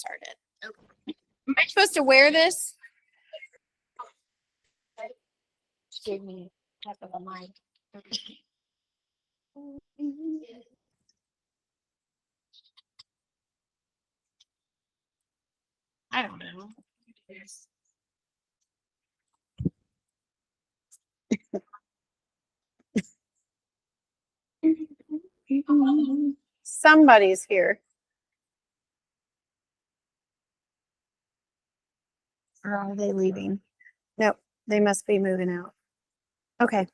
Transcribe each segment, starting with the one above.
started. Okay. Am I supposed to wear this? She gave me half of a mic. I don't know. Somebody's here. Or are they leaving? Nope, they must be moving out. Okay.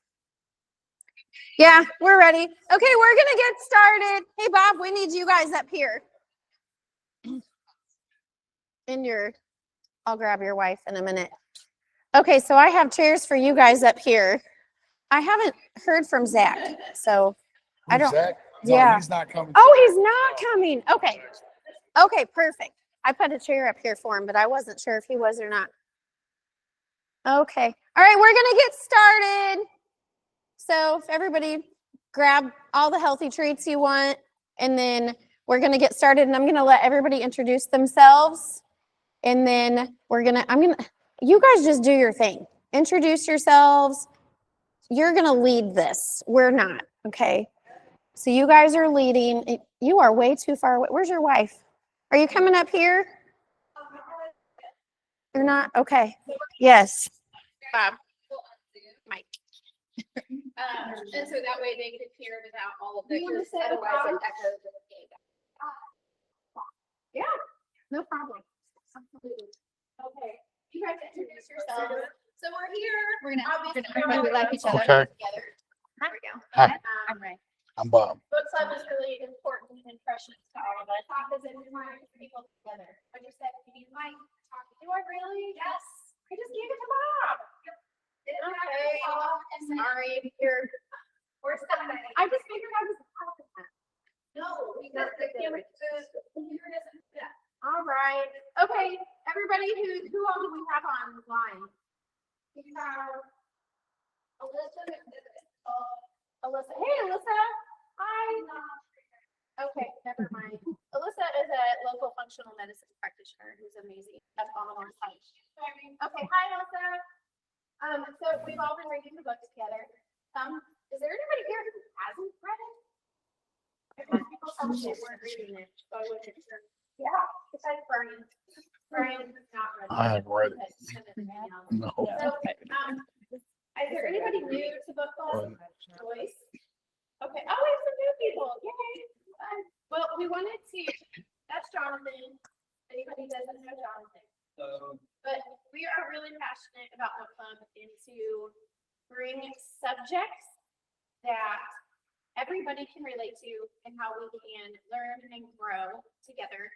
Yeah, we're ready. Okay, we're gonna get started. Hey, Bob, we need you guys up here. I'll grab your wife in a minute. Okay, so I have chairs for you guys up here. I haven't heard from Zach, so I don't. Zach? No, yeah, he's not coming. Oh, he's not coming. Okay. Okay, perfect. I put a chair up here for him, but I wasn't sure if he was or not. Okay. All right, we're gonna get started. So if everybody grab all the healthy treats you want, and then we're gonna get started, and I'm gonna let everybody introduce themselves. And then you guys just do your thing. Introduce yourselves. You're gonna lead this. We're not, okay? So you guys are leading. You are way too far away. Where's your wife? Are you coming up here? You're not? Okay. Yes. Bob. Mike. And so that way they could hear without all of the otherwise it echoes. Yeah, no problem. Absolutely. Okay. You guys introduce yourselves. So we're here. We're gonna like each other together. There we go. Hi. I'm Rae. I'm Bob. Book club is really important and precious to all of us. Talk is in people together. I just said, you need Mike. Do I really? Yes. I just gave it to Bob. Okay. I'm sorry. We're stuck. I just figured I was part of that. No, because the computer doesn't do that. All right. Okay. Everybody, who all do we have online? We have Alyssa. Alyssa. Hey, Alyssa. Hi. Okay, never mind. Alyssa is a local functional medicine practitioner who's amazing. That's on the site. Okay, hi, Alyssa. So we've all been reading the book together. Is there anybody here who hasn't read it? People told me they weren't reading it, so I wasn't sure. Yeah, besides Brian. Brian has not read it. I haven't read it. No. So, is there anybody new to book club? Joyce? Okay. Oh, we have some new people. Yay. Well, we wanted to, that's Jonathan. Anybody doesn't know Jonathan. But we are really passionate about book club and to bring subjects that everybody can relate to and how we can learn and grow together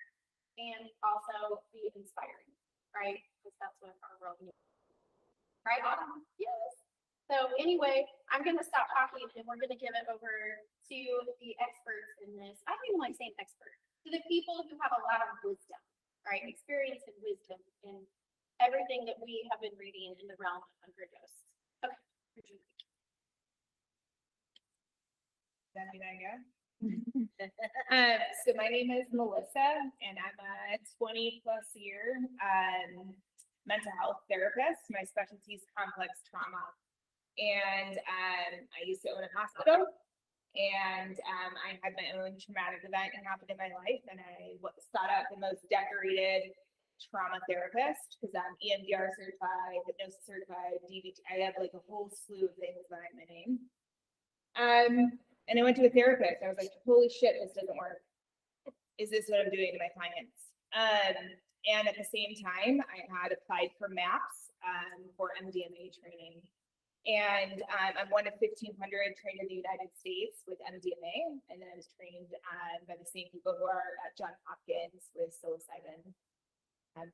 and also be inspiring, right? Because that's what our world needs. Right, Autumn? Yes. So anyway, I'm going to stop talking and we're going to give it over to the experts in this. I don't even like saying expert. To the people who have a lot of wisdom, right? Experience and wisdom in everything that we have been reading in the realm of underdosed. Okay. So my name is Melissa and I'm a 20+ year mental health therapist. My specialty is complex trauma. And I used to own a hospital, and I had my own traumatic event that happened in my life, and I sought out the most decorated trauma therapist because I'm EMDR certified, hypnosis certified, DBT. I have like a whole slew of things behind my name. And I went to a therapist. I was like, holy shit, this doesn't work. Is this what I'm doing to my clients? And at the same time, I had applied for MAPS for MDMA training. And I'm one of 1,500 trained in the United States with MDMA, and then I was trained by the same people who are at Johns Hopkins with psilocybin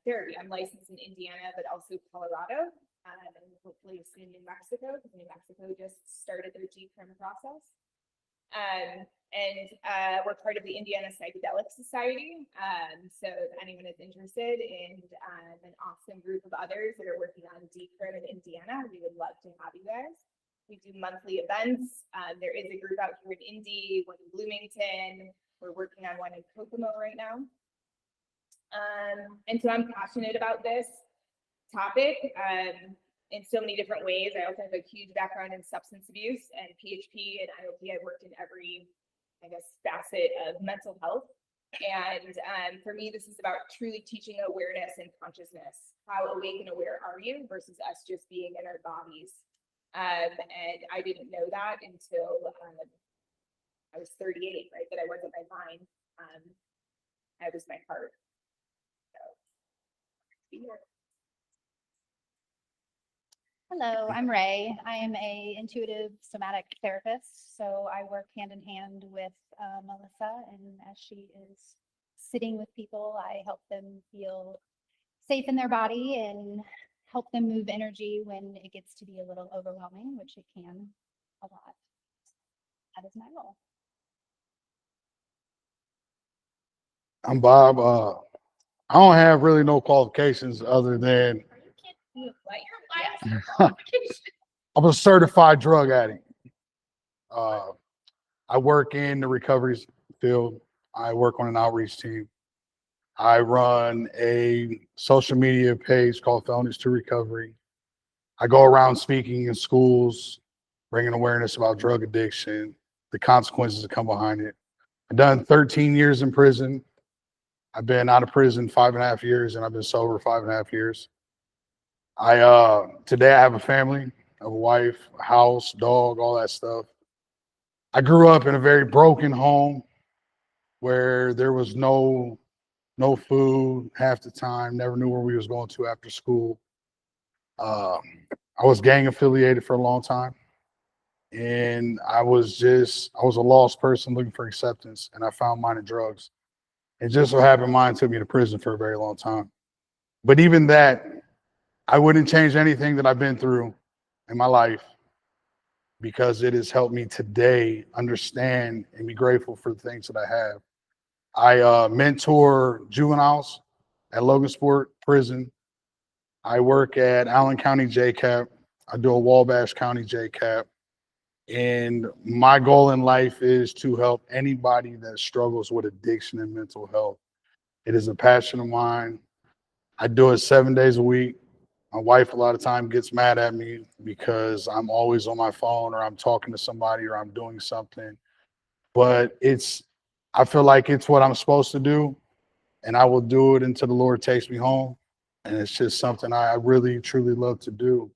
therapy. I'm licensed in Indiana, but also Colorado, and hopefully soon New Mexico, because New Mexico just started their GCRM process. We're part of the Indiana Psychedelic Society. So if anyone is interested in an awesome group of others that are working on DCRM in Indiana, we would love to have you guys. We do monthly events. There is a group out here in Indy, one in Bloomington. We're working on one in Kokomo right now. And so I'm passionate about this topic in so many different ways. I also have a huge background in substance abuse and PHP and IOP. I worked in every, I guess, facet of mental health. And for me, this is about truly teaching awareness and consciousness. How awake and aware are you versus us just being in our bodies? And I didn't know that until I was 38, right? That I wasn't my mind. I was my heart. So, be here. Hello, I'm Rae. I am a intuitive somatic therapist. So I work hand in hand with Melissa, and as she is sitting with people, I help them feel safe in their body and help them move energy when it gets to be a little overwhelming, which it can a lot. That is my role. I'm Bob. I don't have really no qualifications other than I'm a certified drug addict. I work in the recovery field. I work on an outreach team. I run a social media page called Felonies to Recovery. I go around speaking in schools, bringing awareness about drug addiction, the consequences that come behind it. I've done 13 years in prison. I've been out of prison 5.5 years, and I've been sober 5.5 years. Today I have a family, I have a wife, a house, dog, all that stuff. I grew up in a very broken home where there was no food half the time, never knew where we was going to after school. I was gang affiliated for a long time, and I was a lost person looking for acceptance, and I found mine in drugs. It just so happened mine took me to prison for a very long time. But even that, I wouldn't change anything that I've been through in my life, because it has helped me today understand and be grateful for the things that I have. I mentor juveniles at Logansport Prison. I work at Allen County JCAP. I do a Wabash County JCAP. And my goal in life is to help anybody that struggles with addiction and mental health. It is a passion of mine. I do it 7 days a week. My wife a lot of time gets mad at me because I'm always on my phone, or I'm talking to somebody, or I'm doing something. But I feel like it's what I'm supposed to do, and I will do it until the Lord takes me home. And it's just something I really, truly love to do.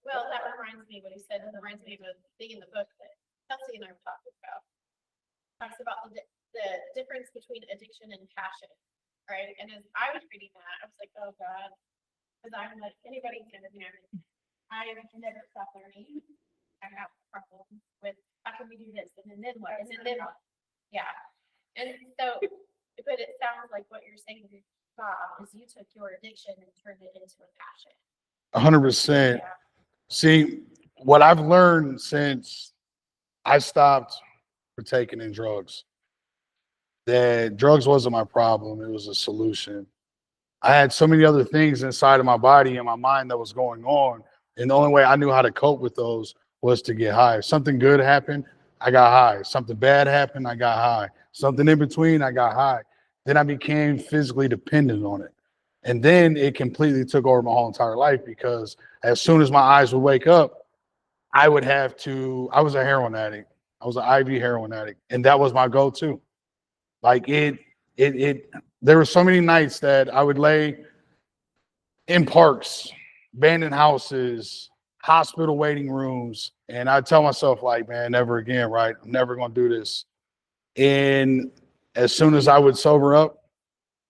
Well, that reminds me, what he said, reminds me of a thing in the book that Kelsey and I were talking about. Talks about the difference between addiction and passion, right? And as I was reading that, I was like, oh God, because I'm like, anybody can imagine. I have never stopped learning. I have problems with how can we do this, and then what, and then what? Yeah. And so, but it sounds like what you're saying, Bob, is you took your addiction and turned it into a passion. 100%. Yeah. See, what I've learned since I stopped partaking in drugs, that drugs wasn't my problem, it was a solution. I had so many other things inside of my body and my mind that was going on, and the only way I knew how to cope with those was to get high. If something good happened, I got high. Something bad happened, I got high. Something in between, I got high. Then I became physically dependent on it. And then it completely took over my whole entire life, because as soon as my eyes would wake up, I was a heroin addict. I was an IV heroin addict. And that was my go-to. Like there were so many nights that I would lay in parks, abandoned houses, hospital waiting rooms. And I'd tell myself, like, man, never again, right? I'm never going to do this. And as soon as I would sober up,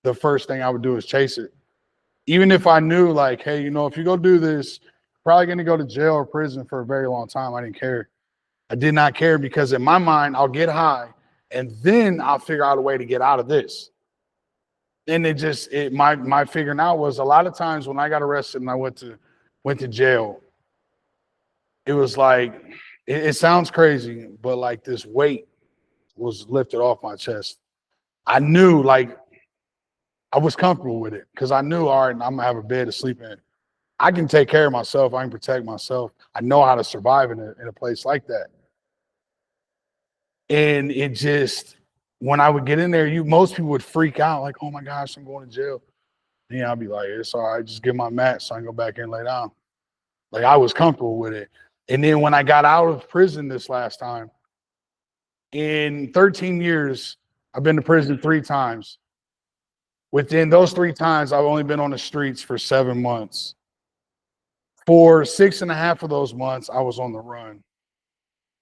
the first thing I would do is chase it. Even if I knew, like, hey, if you go do this, you're probably going to go to jail or prison for a very long time. I didn't care. I did not care, because in my mind, I'll get high and then I'll figure out a way to get out of this. And my figuring out was, a lot of times when I got arrested and I went to jail, it was like, it sounds crazy, but like this weight was lifted off my chest. I knew, like, I was comfortable with it, because I knew, all right, I'm gonna have a bed to sleep in. I can take care of myself. I can protect myself. I know how to survive in a place like that. And it just, when I would get in there, most people would freak out like, oh my gosh, I'm going to jail. And I'll be like, it's all right, just get my mat so I can go back in and lay down. Like, I was comfortable with it. And then when I got out of prison this last time, in 13 years, I've been to prison 3 times. Within those 3 times, I've only been on the streets for 7 months. For 6.5 of those months, I was on the run.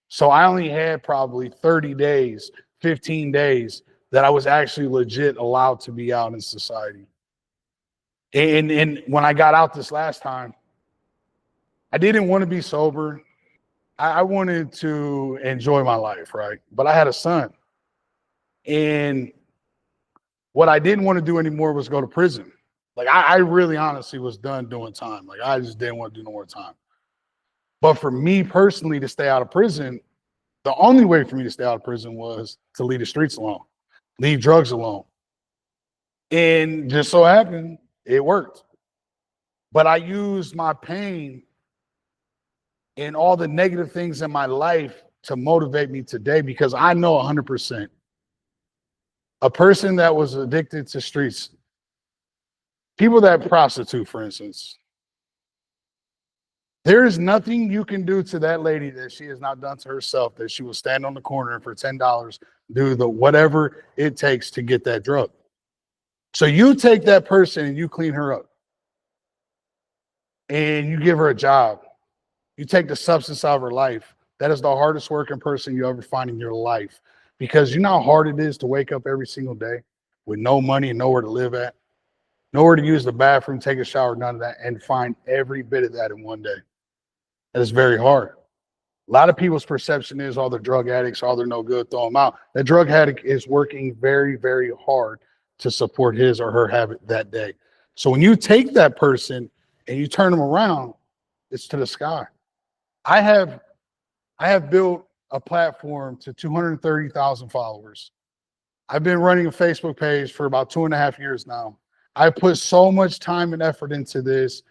So I only had probably 30 days, 15 days that I was actually legit allowed to be out in society. And when I got out this last time, I didn't want to be sober. I wanted to enjoy my life, right? But I had a son. And what I didn't want to do anymore was go to prison. Like, I really honestly was done doing time. Like, I just didn't want to do no more time. But for me personally to stay out of prison, the only way for me to stay out of prison was to leave the streets alone, leave drugs alone. And just so happened, it worked. But I used my pain and all the negative things in my life to motivate me today, because I know 100% a person that was addicted to streets, people that prostitute, for instance, there is nothing you can do to that lady that she has not done to herself, that she will stand on the corner and for $10 do the whatever it takes to get that drug. So you take that person and you clean her up and you give her a job. You take the substance out of her life. That is the hardest working person you ever find in your life, because you know how hard it is to wake up every single day with no money and nowhere to live at, nowhere to use the bathroom, take a shower, none of that, and find every bit of that in one day. That is very hard. A lot of people's perception is, all the drug addicts, all they're no good, throw them out. That drug addict is working very, very hard to support his or her habit that day. So when you take that person and you turn them around, it's to the sky. I have built a platform to 230,000 followers. I've been running a Facebook page for about 2.5 years now. I put so much time and effort into this.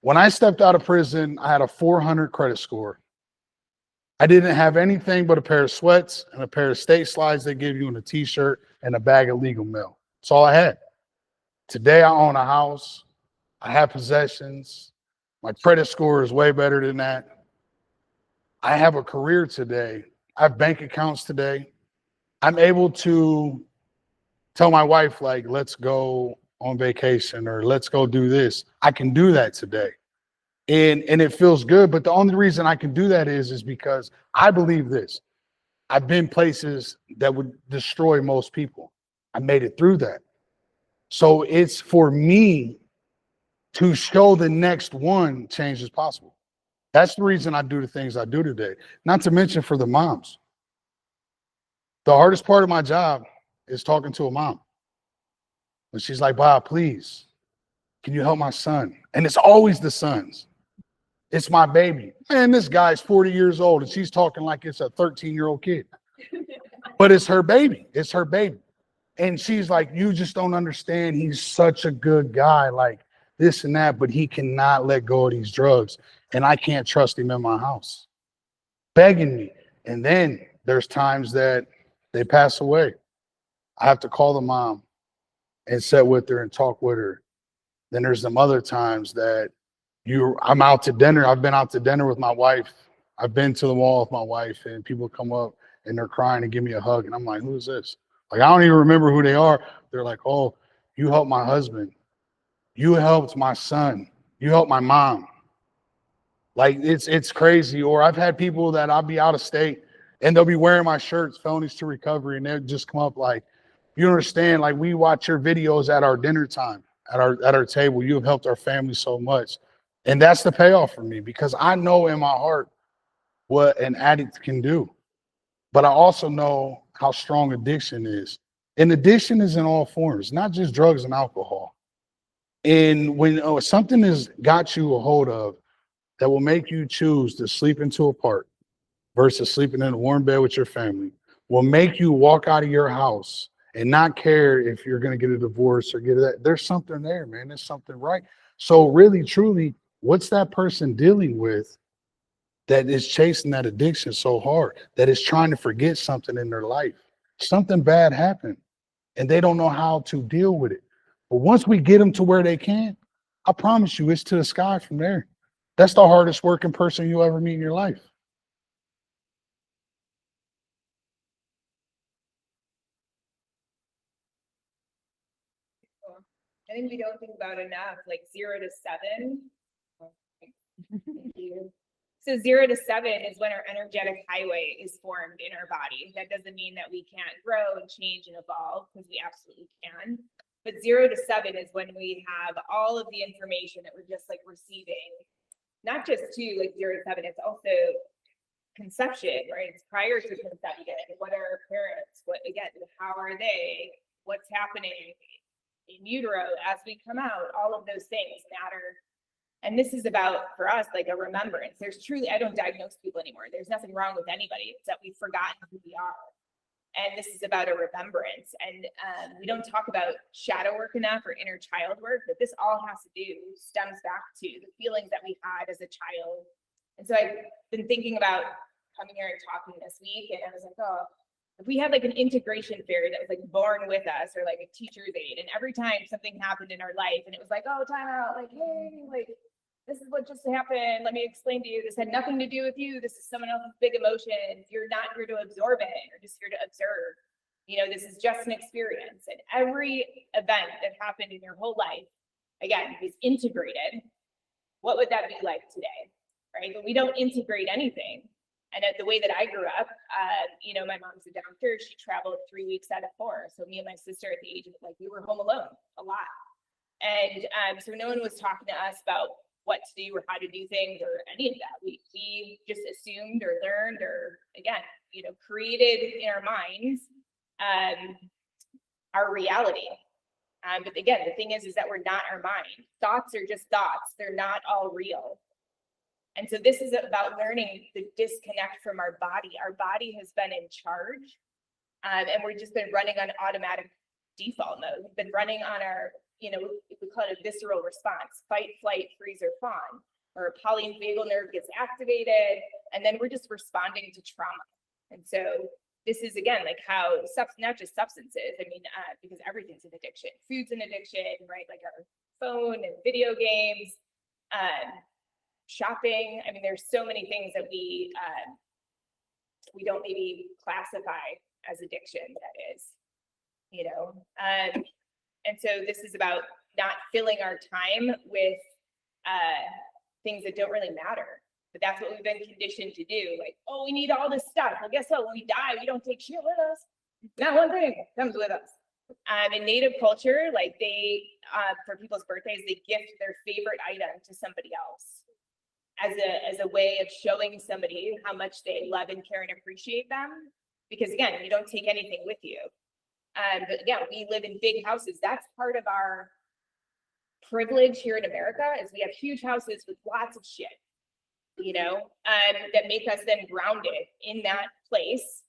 When I stepped out of prison, I had a 400 credit score. I didn't have anything but a pair of sweats and a pair of state slides they give you in a t-shirt and a bag of legal mail. That's all I had. Today I own a house. I have possessions. My credit score is way better than that. I have a career today. I have bank accounts today. I'm able to tell my wife, like, let's go on vacation or let's go do this. I can do that today. And it feels good. But the only reason I can do that is because I believe this. I've been places that would destroy most people. I made it through that. So it's for me to show the next one change is possible. That's the reason I do the things I do today. Not to mention for the moms. The hardest part of my job is talking to a mom. When she's like, Bob, please, can you help my son? And it's always the sons. It's my baby. Man, this guy's 40 years old and she's talking like it's a 13-year-old kid. But it's her baby. It's her baby. And she's like, you just don't understand. He's such a good guy, like this and that, but he cannot let go of these drugs. And I can't trust him in my house. Begging me. And then there's times that they pass away. I have to call the mom and sit with her and talk with her. Then there's some other times that I'm out to dinner. I've been out to dinner with my wife. I've been to the mall with my wife and people come up and they're crying and give me a hug. And I'm like, who is this? Like, I don't even remember who they are. They're like, oh, you helped my husband. You helped my son. You helped my mom. Like, it's crazy. Or I've had people that I'll be out of state and they'll be wearing my shirts, Felonies to Recovery, and they'll just come up like, you understand, like, we watch your videos at our dinner time, at our table. You have helped our family so much. And that's the payoff for me, because I know in my heart what an addict can do. But I also know how strong addiction is. And addiction is in all forms, not just drugs and alcohol. And when something has got you a hold of that will make you choose to sleep into a park versus sleeping in a warm bed with your family, will make you walk out of your house and not care if you're going to get a divorce or get that. There's something there, man. There's something right. So really, truly, what's that person dealing with that is chasing that addiction so hard, that is trying to forget something in their life? Something bad happened and they don't know how to deal with it. But once we get them to where they can, I promise you, it's to the sky from there. That's the hardest working person you'll ever meet in your life. I think we don't think about enough, like 0 to 7. Thank you. So 0 to 7 is when our energetic highway is formed in our body. That doesn't mean that we can't grow and change and evolve, because we absolutely can. But 0 to 7 is when we have all of the information that we're just like receiving, not just to like 0 to 7, it's also conception, right? It's prior to conception. What are our parents? What, again, how are they? What's happening in utero as we come out? All of those things matter. And this is about, for us, like a remembrance. There's truly, I don't diagnose people anymore. There's nothing wrong with anybody. It's that we've forgotten who we are. And this is about a remembrance. And we don't talk about shadow work enough or inner child work, but this all has to do, stems back to the feelings that we had as a child. And so I've been thinking about coming here and talking this week, and I was like, oh, if we had like an integration fairy that was like born with us, or like a teacher's aide, and every time something happened in our life and it was like, oh, time out, like, hey, like, this is what just happened. Let me explain to you. This had nothing to do with you. This is someone else's big emotion. You're not here to absorb it. You're just here to observe. You know, this is just an experience. And every event that happened in your whole life, again, is integrated. What would that be like today? Right? But we don't integrate anything. And the way that I grew up, you know, my mom's a doctor. She traveled 3 weeks out of 4. So me and my sister at the age of, like, we were home alone a lot. And so no one was talking to us about what to do or how to do things or any of that. We just assumed or learned or, again, you know, created in our minds our reality. But again, the thing is that we're not our mind. Thoughts are just thoughts. They're not all real. And so this is about learning the disconnect from our body. Our body has been in charge, and we've just been running on automatic default mode. We've been running on our, you know, we call it a visceral response: fight, flight, freeze, or fawn. Or a polyvagal nerve gets activated, and then we're just responding to trauma. And so this is, again, like how not just substances, I mean, because everything's an addiction. Food's an addiction, right? Like our phone and video games, shopping. I mean, there's so many things that we don't maybe classify as addiction, that is, you know. And so this is about not filling our time with things that don't really matter. But that's what we've been conditioned to do. Like, oh, we need all this stuff. Well, guess what? When we die, we don't take shit with us. Not one thing comes with us. In Native culture, like they, for people's birthdays, they gift their favorite item to somebody else as a way of showing somebody how much they love and care and appreciate them. Because again, you don't take anything with you. But again, we live in big houses. That's part of our privilege here in America, is we have huge houses with lots of shit, you know, that make us then grounded in that place.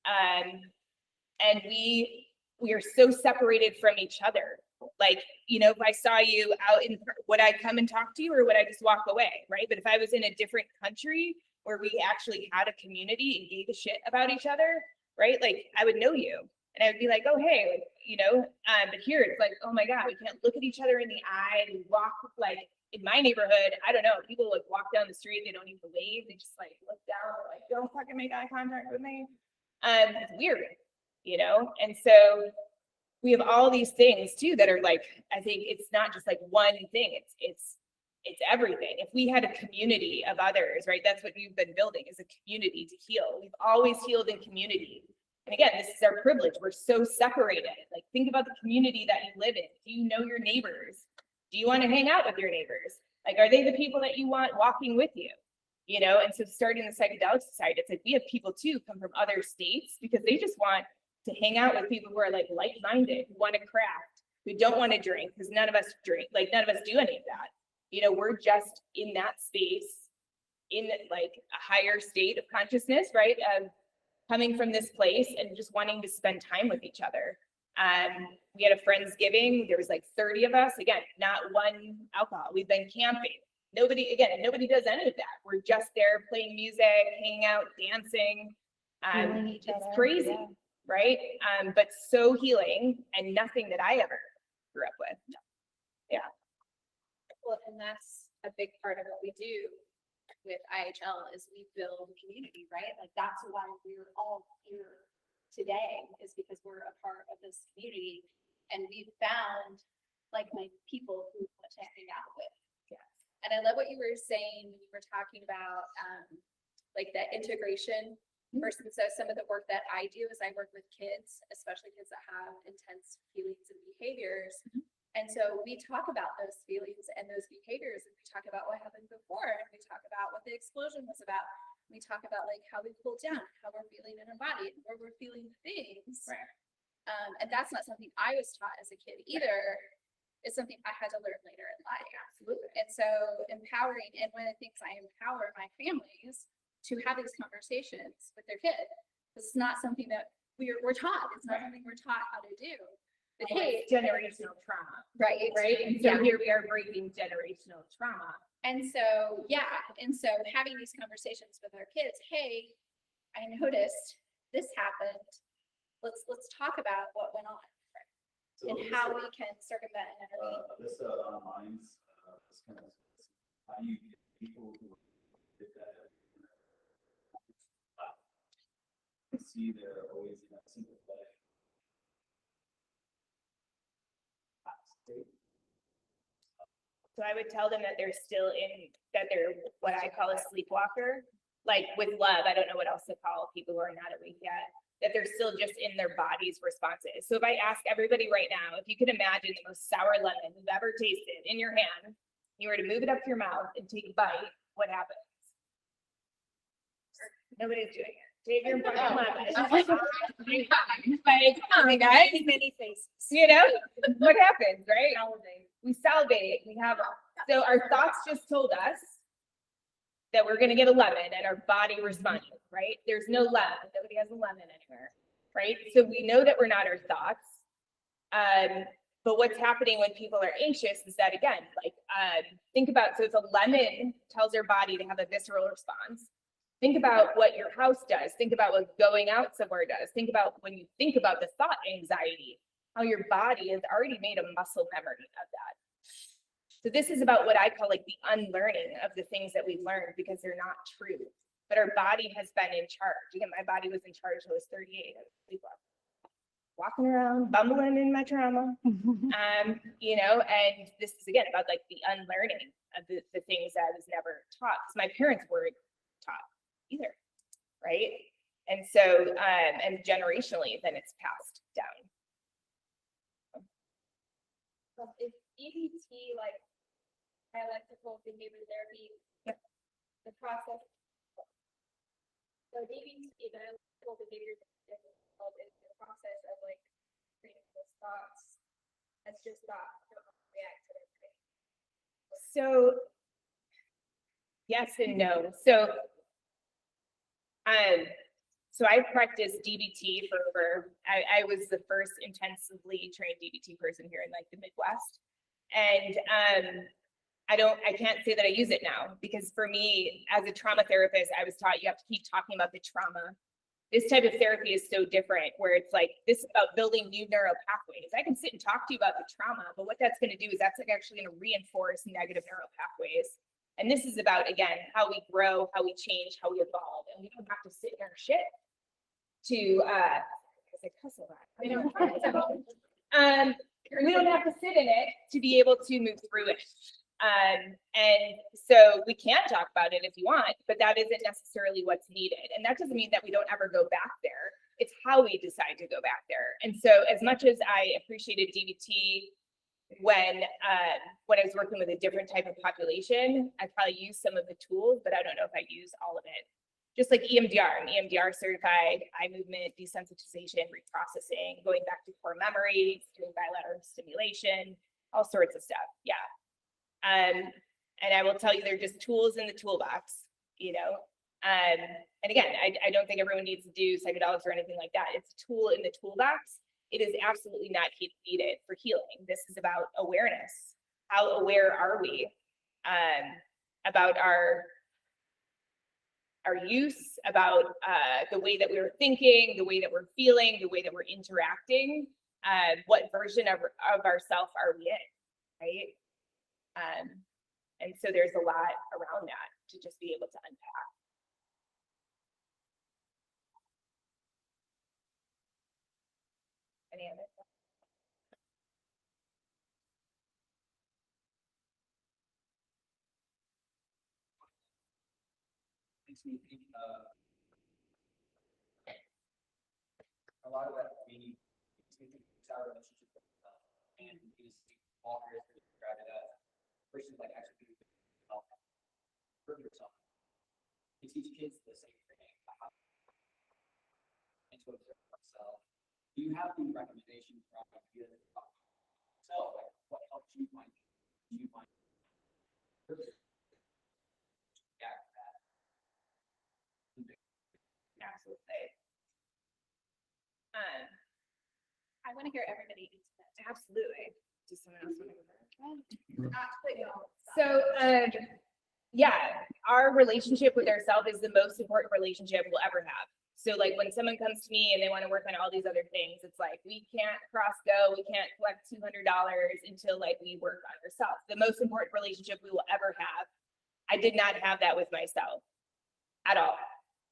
And we are so separated from each other. Like, you know, if I saw you out in, would I come and talk to you, or would I just walk away, right? But if I was in a different country where we actually had a community and gave a shit about each other, right? Like, I would know you. And I would be like, oh, hey, like, you know, but here it's like, oh my God, we can't look at each other in the eye and walk. Like in my neighborhood, I don't know, people like walk down the street, they don't even wave, they just like look down, like, don't fucking make eye contact with me. It's weird, you know? And so we have all these things too that are like, I think it's not just like one thing, it's everything. If we had a community of others, right? That's what you've been building, is a community to heal. We've always healed in community. And again, this is our privilege. We're so separated. Like, think about the community that you live in. Do you know your neighbors? Do you want to hang out with your neighbors? Like, are they the people that you want walking with you? You know, and so starting the Psychedelic Society, it's like we have people too come from other states because they just want to hang out with people who are like like-minded, who want to craft, who don't want to drink, because none of us drink, like none of us do any of that. You know, we're just in that space, in like a higher state of consciousness, right? Of coming from this place and just wanting to spend time with each other. We had a Friendsgiving. There was like 30 of us. Again, not one alcohol. We've been camping. Nobody does any of that. We're just there playing music, hanging out, dancing. Healing each It's other, crazy, yeah. right? But so healing and nothing that I ever grew up with. Well, and that's a big part of what we do with IHL is we build community, right? Like that's why we're all here today is because we're a part of this community and we've found like-minded people who want to hang out with. Yes. And I love what you were saying when you were talking about like that integration versus so some of the work that I do is I work with kids, especially kids that have intense feelings and behaviors. And so we talk about those feelings and those behaviors, and we talk about what happened before, and we talk about what the explosion was about. We talk about like how we cool down, how we're feeling in our body, and where we're feeling things. Right. And that's not something I was taught as a kid either. It's something I had to learn later in life. Absolutely. And so empowering, and one of the things I empower my families to have these conversations with their kids. It's not something that we're taught. It's not something we're taught how to do. But hey, Generational trauma, right, right? And so here we are breaking generational trauma. And so, and so having these conversations with our kids, hey, I noticed this happened. Let's talk about what went on and how we can circumvent and intervene. Alyssa outlines this kind of how you get people who did that. See, they're always in that sympathetic state. So I would tell them that they're what I call a sleepwalker, like with love. I don't know what else to call people who are not awake yet, that they're still just in their body's responses. So if I ask everybody right now, if you could imagine the most sour lemon you've ever tasted in your hand, you were to move it up to your mouth and take a bite, what happens? Nobody's doing it. Take your fucking lemon. Like, come on, guys. Many faces. You know, what happens, right? We salivate, we have, so our thoughts just told us that we're gonna get a lemon and our body responded, right? There's no lemon, nobody has a lemon anywhere, right? So we know that we're not our thoughts. But what's happening when people are anxious is that, again, like, think about, so if a lemon tells your body to have a visceral response, think about what your house does. Think about what going out somewhere does. Think about when you think about the thought anxiety, how your body has already made a muscle memory of that. So this is about what I call like the unlearning of the things that we've learned because they're not true. But our body has been in charge. Again, my body was in charge. I was 38. I was sleepwalking, walking around, bumbling in my trauma. You know, and this is again about like the unlearning of the things that I was never taught because my parents weren't taught either, right? And so, and generationally, then it's passed down. Is EBT like dialectical behavior therapy? Yep. The process. So DBT, dialectical behavior therapy, is the process of like creating those thoughts. That's just don't react to it. So, yes and no. So I practiced DBT I was the first intensively trained DBT person here in like the Midwest. And I can't say that I use it now because for me as a trauma therapist, I was taught you have to keep talking about the trauma. This type of therapy is so different where it's like, this is about building new neural pathways. I can sit and talk to you about the trauma, but what that's going to do is that's like actually going to reinforce negative neural pathways. And this is about, again, how we grow, how we change, how we evolve. And we don't have to sit in our shit to, because I cuss a lot. We don't have to sit in it to be able to move through it. And so we can talk about it if you want, but that isn't necessarily what's needed. And that doesn't mean that we don't ever go back there. It's how we decide to go back there. And so as much as I appreciated DBT, when I was working with a different type of population, I probably used some of the tools, but I don't know if I use all of it. Just like EMDR, I'm EMDR certified, eye movement, desensitization, reprocessing, going back to core memory, doing bilateral stimulation, all sorts of stuff. Yeah. And I will tell you, they're just tools in the toolbox, you know. And again, I don't think everyone needs to do psychedelics or anything like that. It's a tool in the toolbox. it is absolutely not needed for healing. This is about awareness. How aware are we about our use, about the way that we're thinking, the way that we're feeling, the way that we're interacting, what version of ourself are we in, right? And so there's a lot around that to just be able to unpack. Any other thoughts? Makes me think a lot of that makes me think of our relationship with and these walkers that describe it as versus like actually doing yourself, hurt yourself. You teach kids the same thing, and to observe ourselves. Do you have any recommendations from yourself? Like what helps you find? Do you find? Absolutely. I want to hear everybody. Absolutely. Does someone else want to go first? Absolutely. So, yeah, our relationship with ourselves is the most important relationship we'll ever have. So like when someone comes to me and they want to work on all these other things, it's like, we can't cross go, we can't collect $200 until like we work on ourselves. The most important relationship we will ever have. I did not have that with myself at all.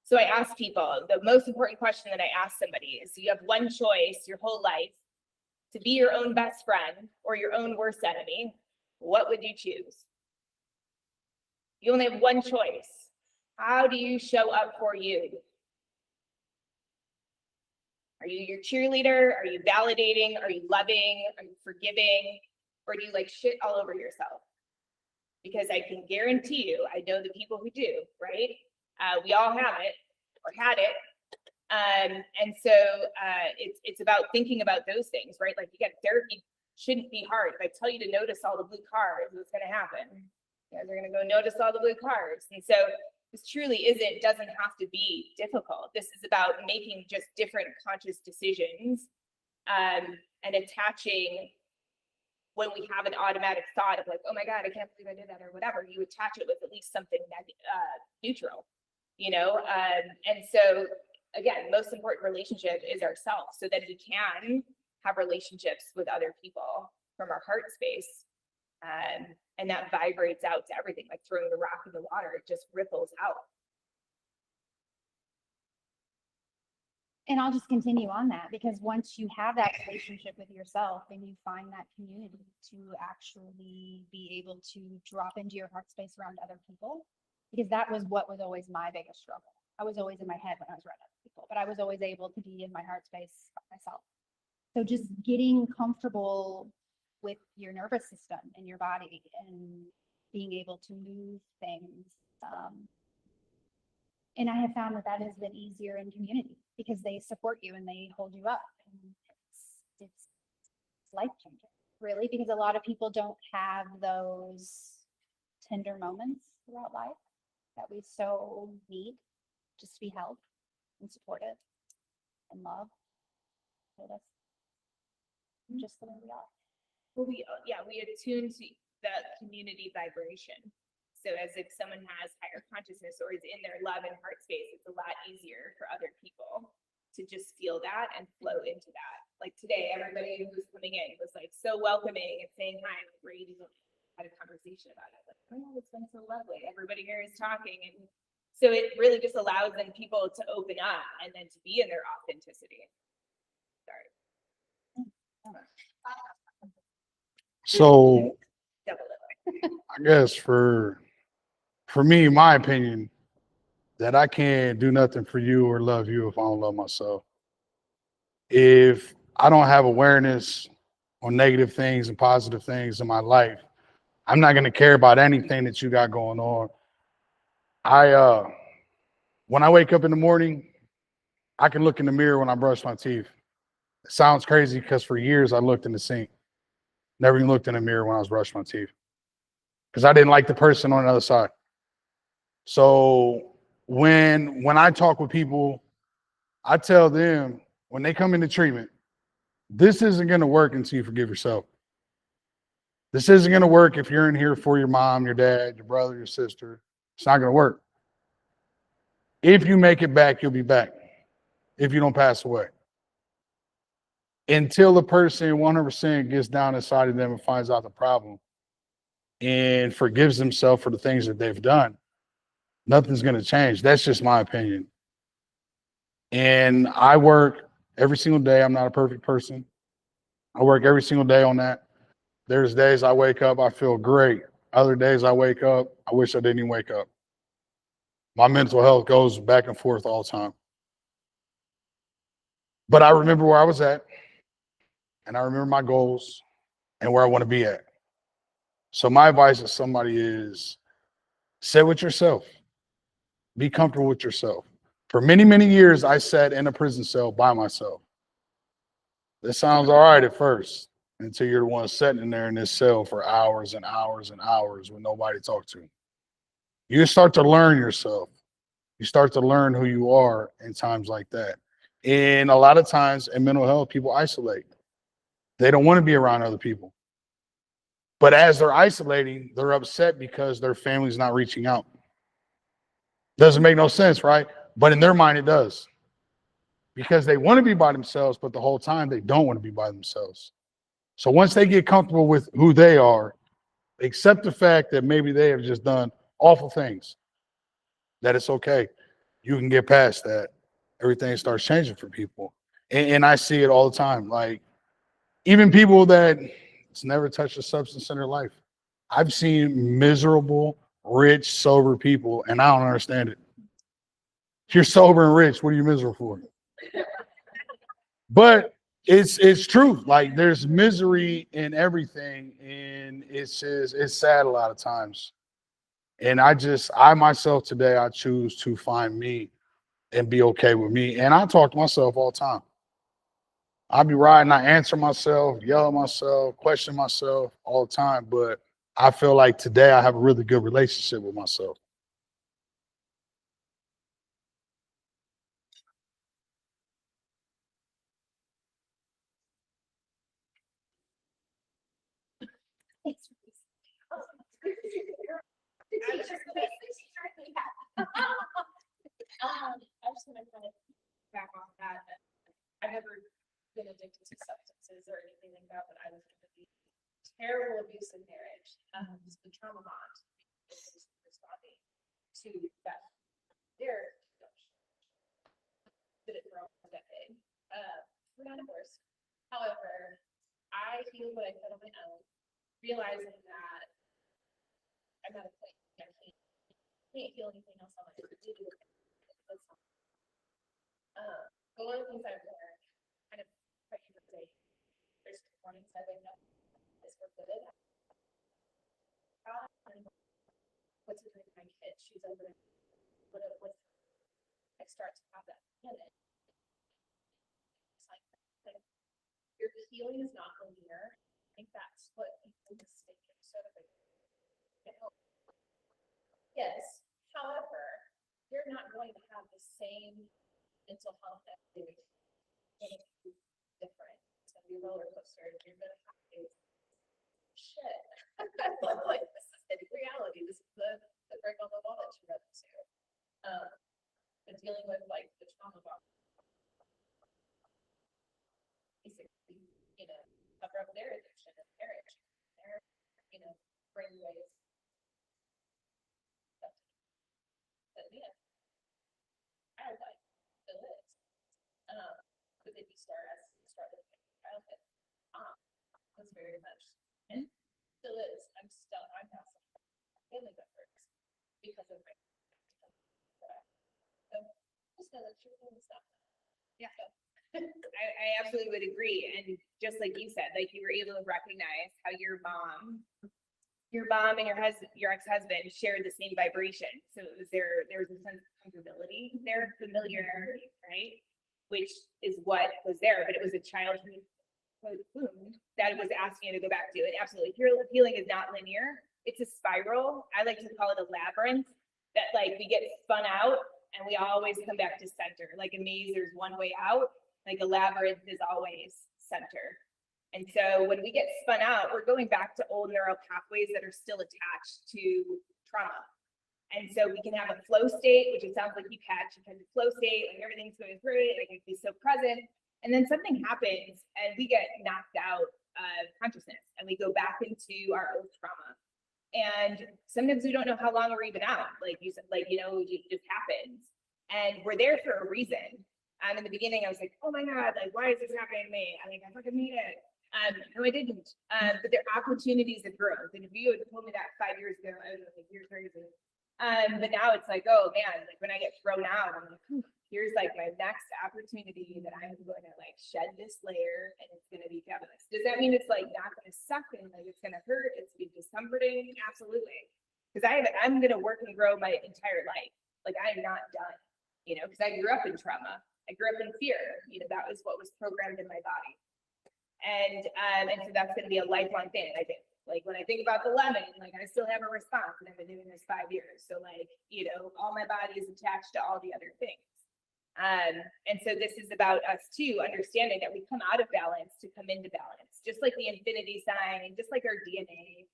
So I ask people, the most important question that I ask somebody is, you have one choice your whole life to be your own best friend or your own worst enemy. What would you choose? You only have one choice. How do you show up for you? Are you your cheerleader? Are you validating? Are you loving? Are you forgiving? Or do you like shit all over yourself? Because I can guarantee you, I know the people who do, right? We all have it or had it. And so it's about thinking about those things, right? Like, again, therapy shouldn't be hard. If I tell you to notice all the blue cars, what's going to happen? You guys are going to go notice all the blue cars. And so this truly doesn't have to be difficult. This is about making just different conscious decisions and attaching, when we have an automatic thought of like, oh my God, I can't believe I did that or whatever, you attach it with at least something neutral, you know? And so again, most important relationship is ourselves, so that we can have relationships with other people from our heart space. And that vibrates out to everything, like throwing the rock in the water, it just ripples out. And I'll just continue on that, because once you have that relationship with yourself and you find that community to actually be able to drop into your heart space around other people, because that was what was always my biggest struggle. I was always in my head when I was around other people, but I was always able to be in my heart space by myself. So just getting comfortable with your nervous system and your body and being able to move things. And I have found that that has been easier in community because they support you and they hold you up. And it's life-changing, really, because a lot of people don't have those tender moments throughout life that we so need, just to be held and supported and loved. So that's just the way we are. Well, we attune to the community vibration. So as if someone has higher consciousness or is in their love and heart space, it's a lot easier for other people to just feel that and flow into that. Like today, everybody who was coming in was like so welcoming and saying hi. Rae had a conversation about it. Like, oh, it's been so lovely. Everybody here is talking. And so it really just allows then people to open up and then to be in their authenticity. Sorry. So Double it. I guess for me, my opinion, that I can't do nothing for you or love you if I don't love myself. If I don't have awareness on negative things and positive things in my life, I'm not going to care about anything that you got going on. When I wake up in the morning, I can look in the mirror when I brush my teeth. It sounds crazy because for years I looked in the sink. Never even looked in the mirror when I was brushing my teeth because I didn't like the person on the other side. So when I talk with people, I tell them when they come into treatment, this isn't going to work until you forgive yourself. This isn't going to work if you're in here for your mom, your dad, your brother, your sister. It's not going to work. If you make it back, you'll be back. If you don't pass away. Until the person 100% gets down inside of them and finds out the problem and forgives themselves for the things that they've done, nothing's going to change. That's just my opinion. And I work every single day. I'm not a perfect person. I work every single day on that. There's days I wake up, I feel great. Other days I wake up, I wish I didn't even wake up. My mental health goes back and forth all the time. But I remember where I was at, and I remember my goals and where I want to be at. So my advice to somebody is sit with yourself. Be comfortable with yourself. For many, many years, I sat in a prison cell by myself. This sounds all right at first, until you're the one sitting in there in this cell for hours and hours and hours with nobody to talk to. You start to learn yourself. You start to learn who you are in times like that. And a lot of times in mental health, people isolate. They don't want to be around other people. But as they're isolating, they're upset because their family's not reaching out. Doesn't make no sense, right? But in their mind, it does. Because they want to be by themselves, but the whole time they don't want to be by themselves. So once they get comfortable with who they are, accept the fact that maybe they have just done awful things, that it's okay. You can get past that. Everything starts changing for people. And I see it all the time. Like, even people that it's never touched a substance in their life. I've seen miserable, rich, sober people, and I don't understand it. If you're sober and rich, what are you miserable for? But it's true. Like, there's misery in everything, and it's sad a lot of times. And I myself today, I choose to find me and be okay with me. And I talk to myself all the time. I'll be riding, I answer myself, yell at myself, question myself all the time. But I feel like today I have a really good relationship with myself. I just want to kind of back off that. I've never been addicted to substances or anything like that, but I was in a terrible abusive marriage. Just the trauma bond is responding to that. There, did it for a decade. We're not divorced. However, I healed what I could on my own, realizing that I'm at a point where I can't heal anything else on my own. But one of the things I've learned, kind of what you would say, there's mornings I wake up, this for good. What's it with my kid? She's over with I start to have that panic. It's like your healing is not linear. I think that's what people mistake it sort of like. Yes, however, you're not going to have the same mental health that you would. It's different. It's gonna be a roller coaster. You're gonna have to shit. Like, this is the reality. This is the break on the wall that you run into. But dealing with like the trauma bond. Basically, cover up their addiction and marriage. Their, brainwaves. But yeah, I was like, it is. But then you start with childhood. Was very much, and still is. I'm not family members because of my. So just know that you're doing stuff. Yeah. I absolutely would agree. And just like you said, like, you were able to recognize how your mom and your ex-husband shared the same vibration. So it was there was a sense of comfortability there, familiarity, right? Which is what was there, but it was a childhood wound that was asking you to go back to it. Absolutely. Healing is not linear. It's a spiral. I like to call it a labyrinth that, like, we get spun out and we always come back to center. Like a maze, there's one way out. Like a labyrinth is always center. And so when we get spun out, we're going back to old neural pathways that are still attached to trauma. And so we can have a flow state, which it sounds like you catch a flow state, like everything's going through it, like you'd be so present. And then something happens and we get knocked out of consciousness and we go back into our old trauma. And sometimes we don't know how long we're even out. Like you said, like, it just happens. And we're there for a reason. In the beginning, I was like, oh my God, like, why is this happening to me? I fucking made it. No, I didn't. But there are opportunities of growth. And if you had told me that 5 years ago, I would have been like, you're crazy. But now it's like, oh man, like when I get thrown out, I'm like, here's like my next opportunity that I'm going to like shed this layer and it's going to be fabulous. Does that mean it's like not going to suck and like it's going to hurt? It's going to be discomforting? Absolutely. Because I'm going to work and grow my entire life. Like I'm not done, because I grew up in trauma. I grew up in fear. That was what was programmed in my body. And so that's going to be a lifelong thing, I think. Like when I think about the lemon, like I still have a response and I've been doing this 5 years. So like, all my body is attached to all the other things. And so this is about us too, understanding that we come out of balance to come into balance, just like the infinity sign and just like our DNA,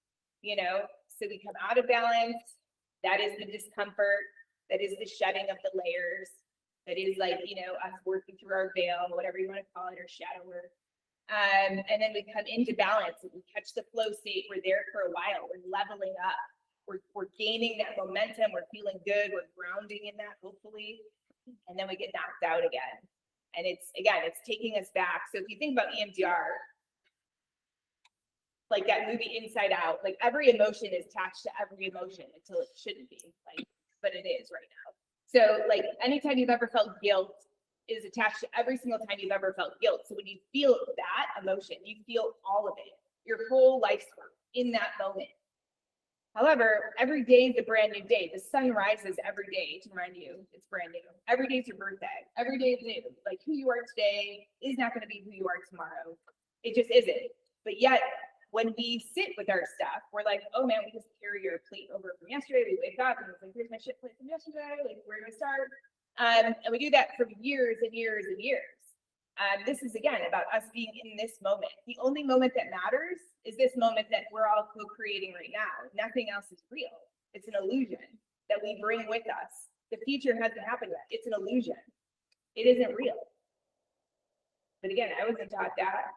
so we come out of balance. That is the discomfort. That is the shedding of the layers. That is like, us working through our veil, whatever you want to call it, or shadow work. And then we come into balance and we catch the flow state. We're there for a while. We're leveling up. We're gaining that momentum. We're feeling good. We're grounding in that, hopefully. And then we get knocked out again. And it's taking us back. So if you think about EMDR, like that movie Inside Out, like every emotion is attached to every emotion until it shouldn't be, but it is right now. So like anytime you've ever felt guilt is attached to every single time you've ever felt guilt. So when you feel that emotion, you feel all of it, your whole life's work in that moment. However, every day is a brand new day. The sun rises every day to remind you it's brand new. Every day is your birthday. Every day is new. Like who you are today is not going to be who you are tomorrow. It just isn't. But yet, when we sit with our stuff, we're like, oh man, we just carry your plate over from yesterday. We wake up and it's like, here's my shit plate from yesterday. Like, where do I start? And we do that for years and years and years. This is again about us being in this moment. The only moment that matters is this moment that we're all co-creating right now. Nothing else is real. It's an illusion that we bring with us. The future hasn't happened yet. It's an illusion. It isn't real. But again, I wasn't taught that.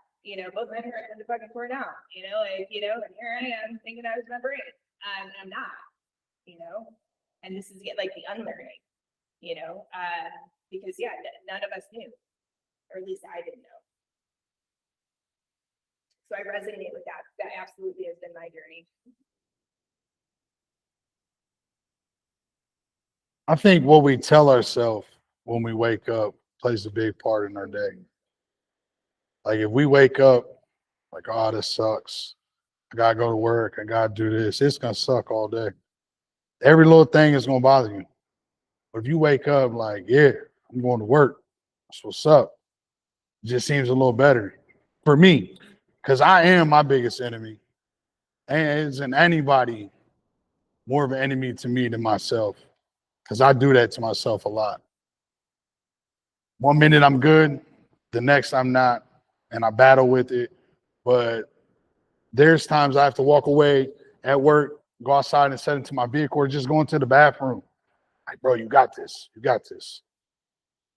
Both my parents went to fucking Cornell. And here I am thinking I was my brain. I'm not. And this is like the unlearning. Because none of us knew, or at least I didn't know. So I resonate with that. That absolutely has been my journey. I think what we tell ourselves when we wake up plays a big part in our day. Like if we wake up like, oh, this sucks. I gotta go to work. I gotta do this. It's gonna suck all day. Every little thing is gonna bother you. But if you wake up like, yeah, I'm going to work. That's what's up. It just seems a little better for me, because I am my biggest enemy. And isn't anybody more of an enemy to me than myself? Because I do that to myself a lot. 1 minute I'm good, the next I'm not, and I battle with it. But there's times I have to walk away at work, go outside and set into my vehicle, or just go into the bathroom. Like, bro, you got this. You got this.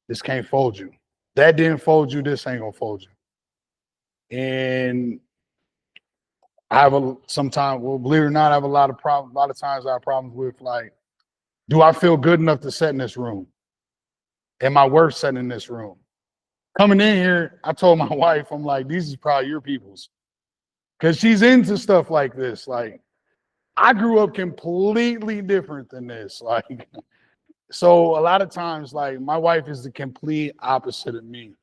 This can't fold you. That didn't fold you. This ain't gonna fold you. And I have sometimes, well, believe it or not, I have a lot of problems. A lot of times I have problems with like, do I feel good enough to sit in this room? Am I worth sitting in this room? Coming in here, I told my wife, I'm like, these is probably your people's. Because she's into stuff like this. Like, I grew up completely different than this. Like, so a lot of times, like, my wife is the complete opposite of me.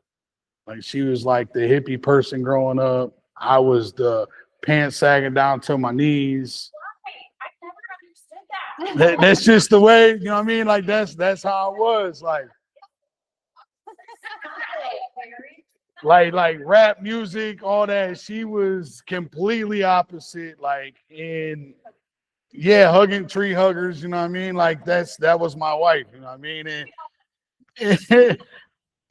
Like, she was like the hippie person growing up. I was the pants sagging down to my knees. I never understood that. That's just the way, you know what I mean? Like, that's how it was. Like rap music, all that. She was completely opposite. Like, in hugging tree huggers, you know what I mean? Like that was my wife, you know what I mean?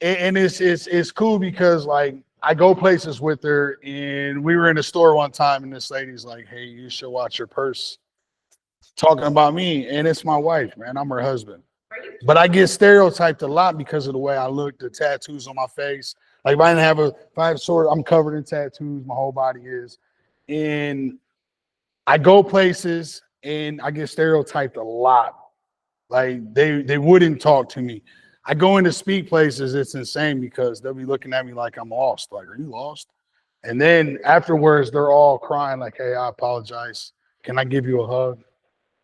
And it's cool because like I go places with her, and we were in a store one time, and this lady's like, "Hey, you should watch your purse," talking about me, and it's my wife, man. I'm her husband. But I get stereotyped a lot because of the way I look, the tattoos on my face. Like if I have sort I'm covered in tattoos, my whole body is. And I go places and I get stereotyped a lot. Like they wouldn't talk to me. I go into speak places, it's insane because they'll be looking at me like I'm lost. Like, are you lost? And then afterwards, they're all crying, like, hey, I apologize. Can I give you a hug?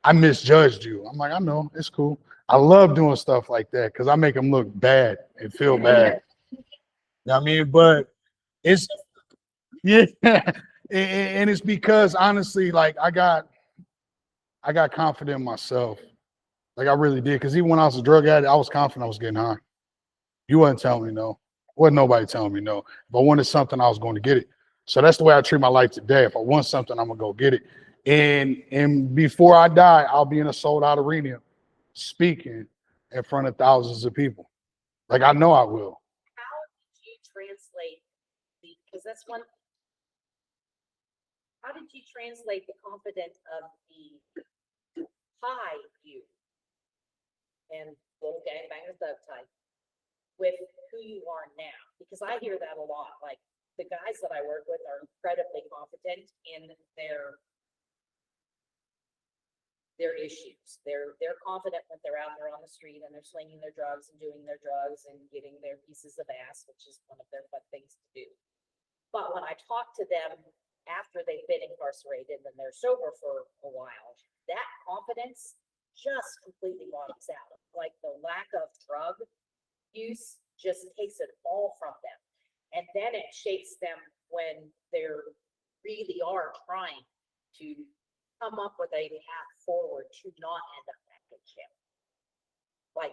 I misjudged you. I'm like, I know, it's cool. I love doing stuff like that because I make them look bad and feel bad. You know what I mean? But it's, yeah. And it's because honestly, like I got confident in myself. Like I really did. Because even when I was a drug addict, I was confident I was getting high. You wasn't telling me no. Wasn't nobody telling me no. If I wanted something, I was going to get it. So that's the way I treat my life today. If I want something, I'm gonna go get it. And before I die, I'll be in a sold out arena speaking in front of thousands of people. Like I know I will. How did you translate because that's one, how did you translate the confidence of the high you and little gangbangers thug type with who you are now? Because I hear that a lot. Like the guys that I work with are incredibly confident in their issues. They're confident when they're out there on the street and they're slinging their drugs and doing their drugs and getting their pieces of ass, which is one of their fun things to do. But when I talk to them after they've been incarcerated and they're sober for a while, that confidence just completely bottoms out. Like the lack of drug use just takes it all from them. And then it shakes them when they're really are trying to come up with a path forward to not end up back in jail. Like,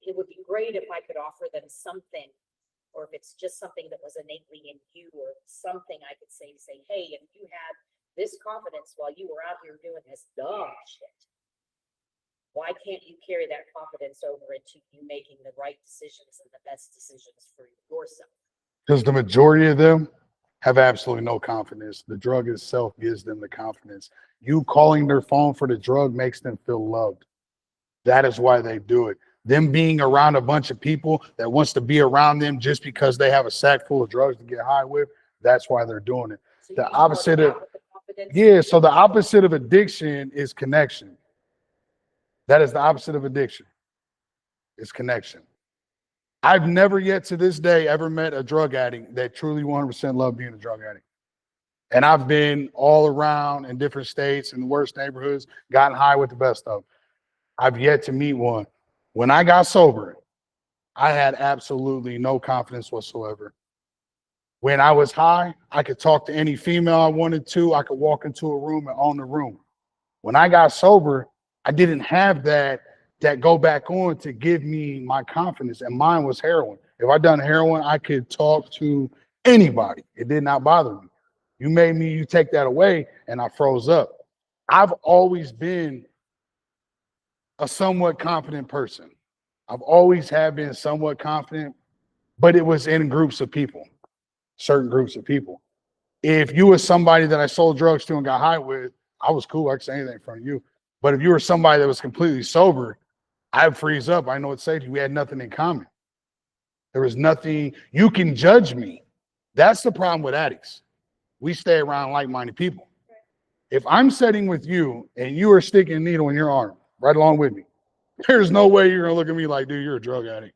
it would be great if I could offer them something, or if it's just something that was innately in you or something I could say, hey, if you had this confidence while you were out here doing this dumb shit, why can't you carry that confidence over into you making the right decisions and the best decisions for yourself? Because the majority of them have absolutely no confidence. The drug itself gives them the confidence. You calling their phone for the drug makes them feel loved. That is why they do it. Them being around a bunch of people that wants to be around them just because they have a sack full of drugs to get high with, that's why they're doing it. So The you opposite start of, out with the confidence. yeah, so the opposite of addiction is connection. That is the opposite of addiction. It's connection. I've never yet to this day ever met a drug addict that truly 100% loved being a drug addict. And I've been all around in different states in the worst neighborhoods, gotten high with the best of them. I've yet to meet one. When I got sober, I had absolutely no confidence whatsoever. When I was high, I could talk to any female I wanted to. I could walk into a room and own the room. When I got sober, I didn't have that go back on to give me my confidence, and mine was heroin. If I done heroin, I could talk to anybody. It did not bother me. You take that away, and I froze up. I've always been a somewhat confident person. I've always have been somewhat confident, but it was in groups of people, certain groups of people. If you were somebody that I sold drugs to and got high with, I was cool. I could say anything in front of you. But if you were somebody that was completely sober, I'd freeze up. I know what to say to you. We had nothing in common. There was nothing. You can judge me. That's the problem with addicts. We stay around like-minded people. If I'm sitting with you and you are sticking a needle in your arm right along with me, there's no way you're going to look at me like, dude, you're a drug addict.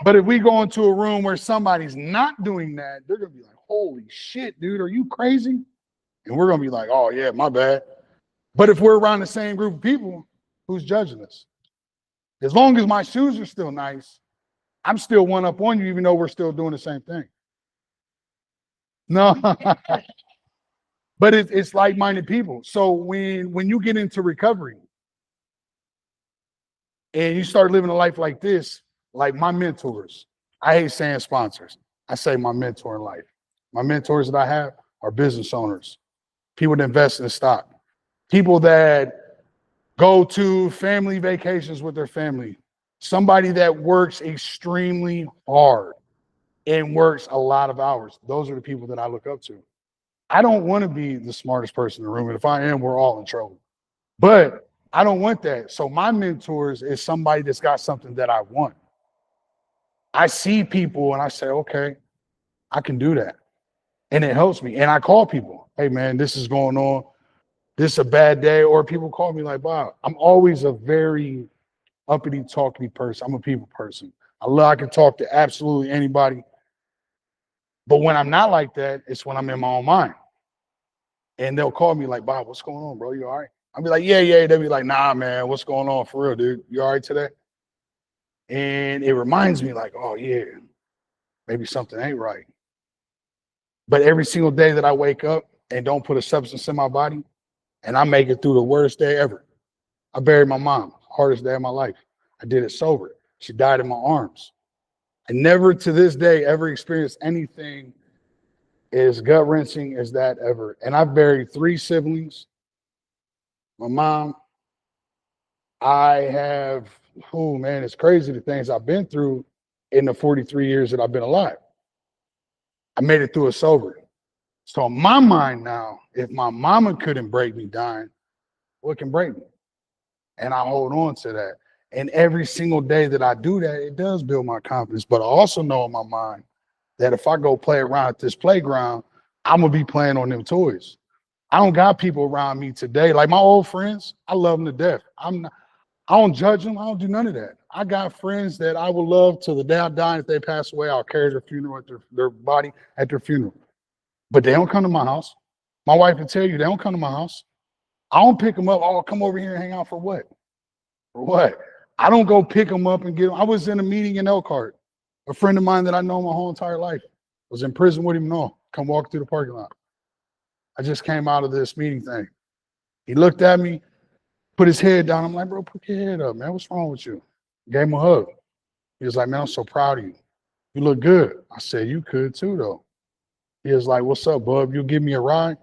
But if we go into a room where somebody's not doing that, they're going to be like, holy shit, dude, are you crazy? And we're going to be like, oh, yeah, my bad. But if we're around the same group of people, who's judging us? As long as my shoes are still nice, I'm still one up on you, even though we're still doing the same thing. No. But it's like-minded people. So when you get into recovery and you start living a life like this, like my mentors, I hate saying sponsors. I say my mentor in life. My mentors that I have are business owners, people that invest in stock, people that go to family vacations with their family, somebody that works extremely hard. and works a lot of hours. Those are the people that I look up to. I don't want to be the smartest person in the room. And if I am, we're all in trouble. But I don't want that. So my mentors is somebody that's got something that I want. I see people and I say, okay, I can do that. And it helps me. And I call people, hey man, this is going on. This is a bad day. Or people call me like, wow, I'm always a very uppity, talky person. I'm a people person. I can talk to absolutely anybody. But when I'm not like that, it's when I'm in my own mind. And they'll call me like, Bob, what's going on, bro? You all right? I'll be like, yeah. They'll be like, nah, man, what's going on for real, dude? You all right today? And it reminds me like, oh yeah, maybe something ain't right. But every single day that I wake up and don't put a substance in my body, and I make it through the worst day ever. I buried my mom, hardest day of my life. I did it sober. She died in my arms. I never to this day ever experienced anything as gut wrenching as that ever. And I've buried 3 siblings. My mom, I have, oh man, it's crazy the things I've been through in the 43 years that I've been alive. I made it through it sober. So in my mind now, if my mama couldn't break me dying, what can break me? And I hold on to that. And every single day that I do that, it does build my confidence. But I also know in my mind that if I go play around at this playground, I'm gonna be playing on them toys. I don't got people around me today. Like my old friends, I love them to death. I don't judge them. I don't do none of that. I got friends that I will love till the day I die. If they pass away, I'll carry their funeral at their body at their funeral. But they don't come to my house. My wife will tell you they don't come to my house. I don't pick them up. Oh, come over here and hang out for what? For what? I don't go pick them up and get them. I was in a meeting in Elkhart. A friend of mine that I know my whole entire life was in prison with him. No, come walk through the parking lot. I just came out of this meeting thing. He looked at me, put his head down. I'm like, bro, put your head up, man. What's wrong with you? Gave him a hug. He was like, man, I'm so proud of you. You look good. I said, you could too, though. He was like, what's up, bub? You'll give me a ride?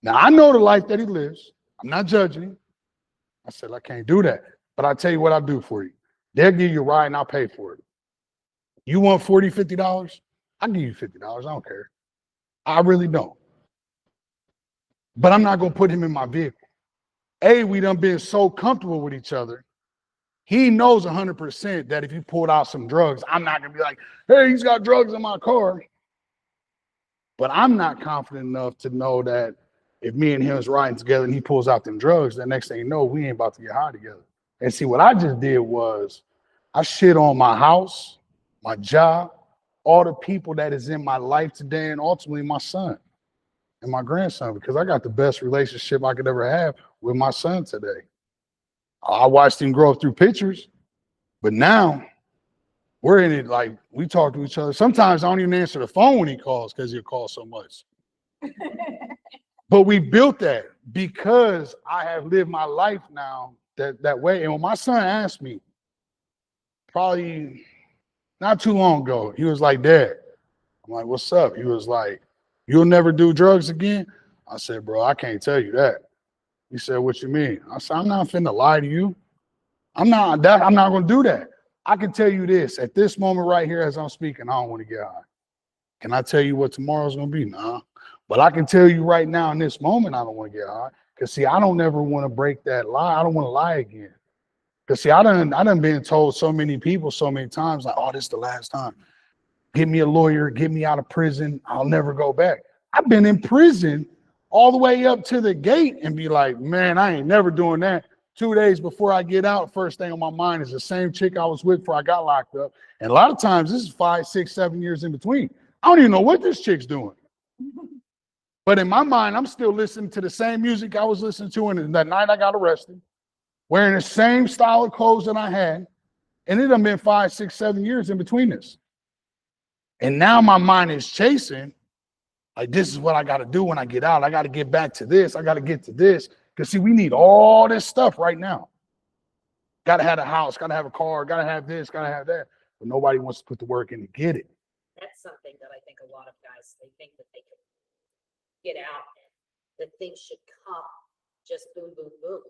Now, I know the life that he lives. I'm not judging him. I said, I can't do that. But I'll tell you what I'll do for you. They'll give you a ride and I'll pay for it. You want $40, $50? I'll give you $50. I don't care. I really don't. But I'm not going to put him in my vehicle. We done been so comfortable with each other. He knows 100% that if you pulled out some drugs, I'm not going to be like, hey, he's got drugs in my car. But I'm not confident enough to know that if me and him is riding together and he pulls out them drugs, the next thing you know, we ain't about to get high together. And see, what I just did was I shit on my house, my job, all the people that is in my life today, and ultimately my son and my grandson, because I got the best relationship I could ever have with my son today. I watched him grow up through pictures, but now we're in it like we talk to each other. Sometimes I don't even answer the phone when he calls because he'll call so much. But we built that because I have lived my life now that way. And when my son asked me, probably not too long ago, he was like, Dad, I'm like, what's up? He was like, you'll never do drugs again? I said, bro, I can't tell you that. He said, what you mean? I said, I'm not finna lie to you. I'm not gonna do that. I can tell you this, at this moment right here as I'm speaking, I don't want to get high. Can I tell you what tomorrow's gonna be? Nah. But I can tell you right now in this moment, I don't want to get high. Because see, I don't ever want to break that lie. I don't want to lie again. Because see, I done been told so many people so many times, like, oh, this is the last time. Get me a lawyer, get me out of prison. I'll never go back. I've been in prison all the way up to the gate and be like, man, I ain't never doing that. 2 days before I get out, first thing on my mind is the same chick I was with before I got locked up. And a lot of times this is 5, 6, 7 years in between. I don't even know what this chick's doing. But in my mind, I'm still listening to the same music I was listening to in that night I got arrested, wearing the same style of clothes that I had. And it done been 5, 6, 7 years in between this. And now my mind is chasing, like, this is what I got to do when I get out. I got to get back to this. I got to get to this. Because, see, we need all this stuff right now. Got to have a house, got to have a car, got to have this, got to have that. But nobody wants to put the work in to get it. That's something that I think a lot of guys, they think that they can get out and that things should come just boom, boom, boom.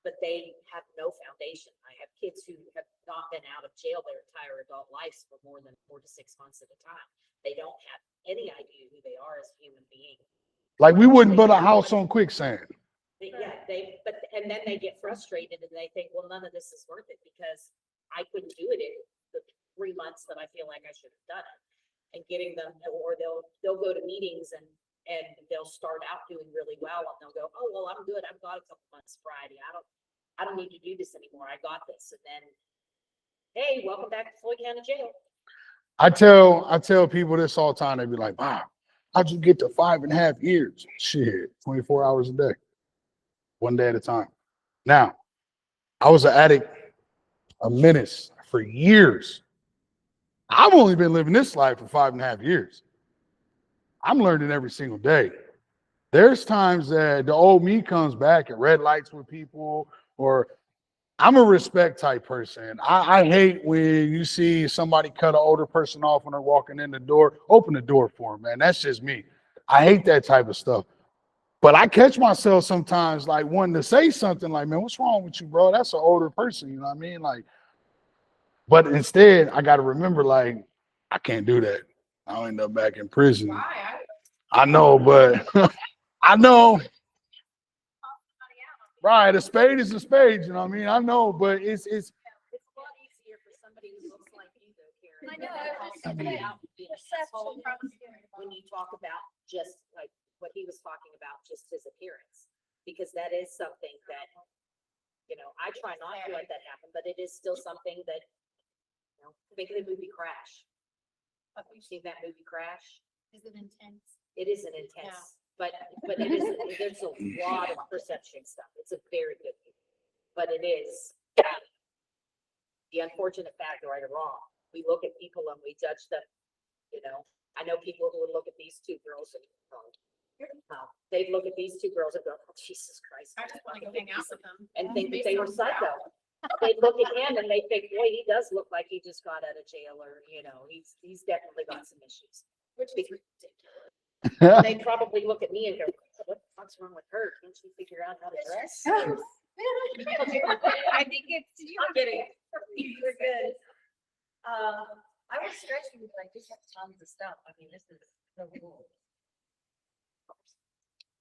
but they have no foundation. I have kids who have not been out of jail their entire adult lives for more than 4 to 6 months at a time. They don't have any idea who they are as a human being. Like we wouldn't build a house on quicksand. And then they get frustrated and they think, well, none of this is worth it because I couldn't do it in the 3 months that I feel like I should have done it. And getting them, or they'll go to meetings and they'll start out doing really well and they'll go, oh, well, I'm good. I've got a couple months Friday. I don't need to do this anymore. I got this. And then, hey, welcome back to Floyd County Jail. I tell people this all the time. They be like, wow, how'd you get to 5.5 years? Shit, 24 hours a day, 1 day at a time. Now, I was an addict, a menace for years. I've only been living this life for 5.5 years. I'm learning every single day. There's times that the old me comes back at red lights with people, or I'm a respect type person. I hate when you see somebody cut an older person off when they're walking in the door. Open the door for them, man. That's just me. I hate that type of stuff. But I catch myself sometimes like wanting to say something like, man, what's wrong with you, bro? That's an older person, you know what I mean? Like, but instead, I got to remember, like, I can't do that. I'll end up back in prison. Why? I know, but I know. Right, a spade is a spade, you know what I mean? I know, but it's It's a lot easier for somebody who looks like you though, Karen. I know, than I call was just somebody saying, out being an perception asshole from when you talk about just like what he was talking about, just his appearance. Because that is something that, I try not to let that happen, but it is still something that, think of the movie Crash. Have you seen that movie Crash? Is it intense? It isn't intense, but it is, there's a lot of perception stuff. It's a very good movie. But it is the unfortunate fact, right or wrong. We look at people and we judge them, I know people who would look at these two girls and they'd look at these two girls and go, oh, Jesus Christ. I just want to go hang out with them. And think that they were psycho. They look at him and they think, boy, he does look like he just got out of jail, or, he's definitely got some issues. Which is ridiculous. They probably look at me and go, what the fuck's wrong with her? Can't she figure out how to dress? I think it's, I'm kidding. You're good. I was stretching, but I just have tons of stuff. I mean, this is the rule.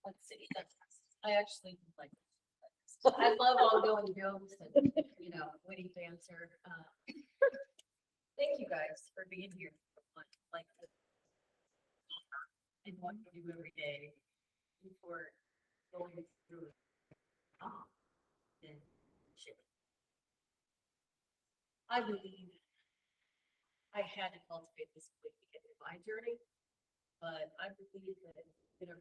Let's see. I actually like. I love ongoing jokes and, witty banter. Thank you guys for being here. Like, and what you do every day before going through. And shit. I believe I had to cultivate this quick to get through my journey, but I believe that it's been a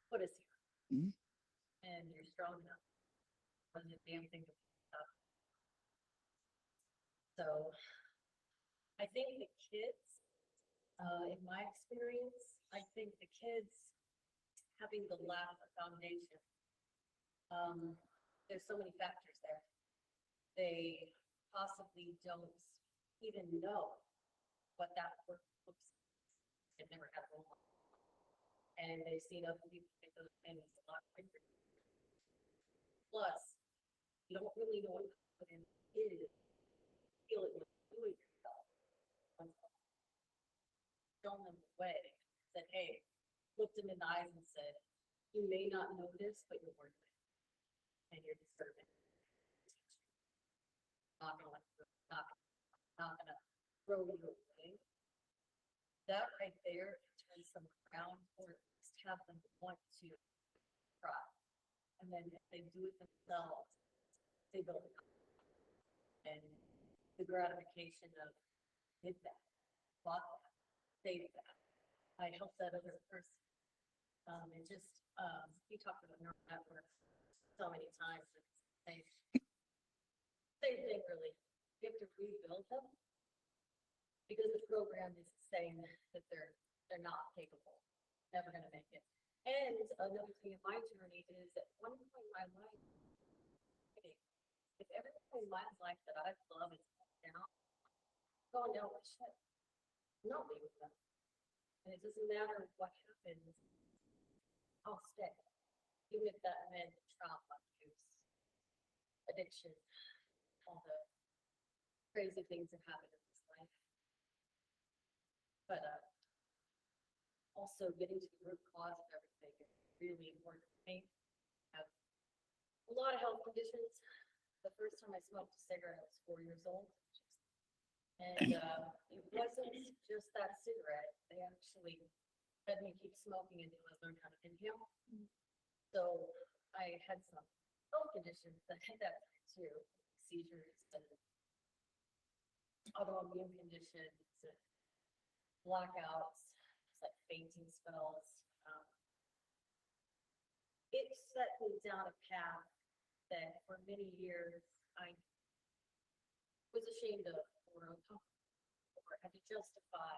put us here. Mhm. And you're strong enough. Wasn't a damn thing to stop. So I think the kids, in my experience, I think the kids having the lack of foundation. There's so many factors there. They possibly don't even know what that work looks like. They've never had a role model. And they've seen other people get those things a lot quicker. Plus, you don't really know what it is. Feel it when you do it yourself. Shown them the way. Said, hey, looked them in the eyes and said, you may not know this, but you're worth it. And you're deserving. Not gonna throw you away. That right there turns them around, or at least have them want to try. And then if they do it themselves, they build it. And the gratification of did that, bought that, saved that. I helped that other person. And just, we talked about neural networks so many times. Same thing, really. You have to rebuild them because the program is saying that they're not capable, never going to make it. And another thing in my journey is at one point in my life, if everything in my life that I've loved is down, going down with shit, I'm not leaving them. And it doesn't matter what happens, I'll stay. even if that meant trauma, abuse, addiction, all the crazy things that happen in this life. But also getting to the root cause of everything is really important to me. I have a lot of health conditions. The first time I smoked a cigarette, I was 4 years old. And it wasn't just that cigarette. They actually had me keep smoking until I learned how to inhale. So I had some health conditions that had that too, seizures and autoimmune conditions and blackouts, like fainting spells. It set me down a path that for many years I was ashamed of or uncomfortable or had to justify.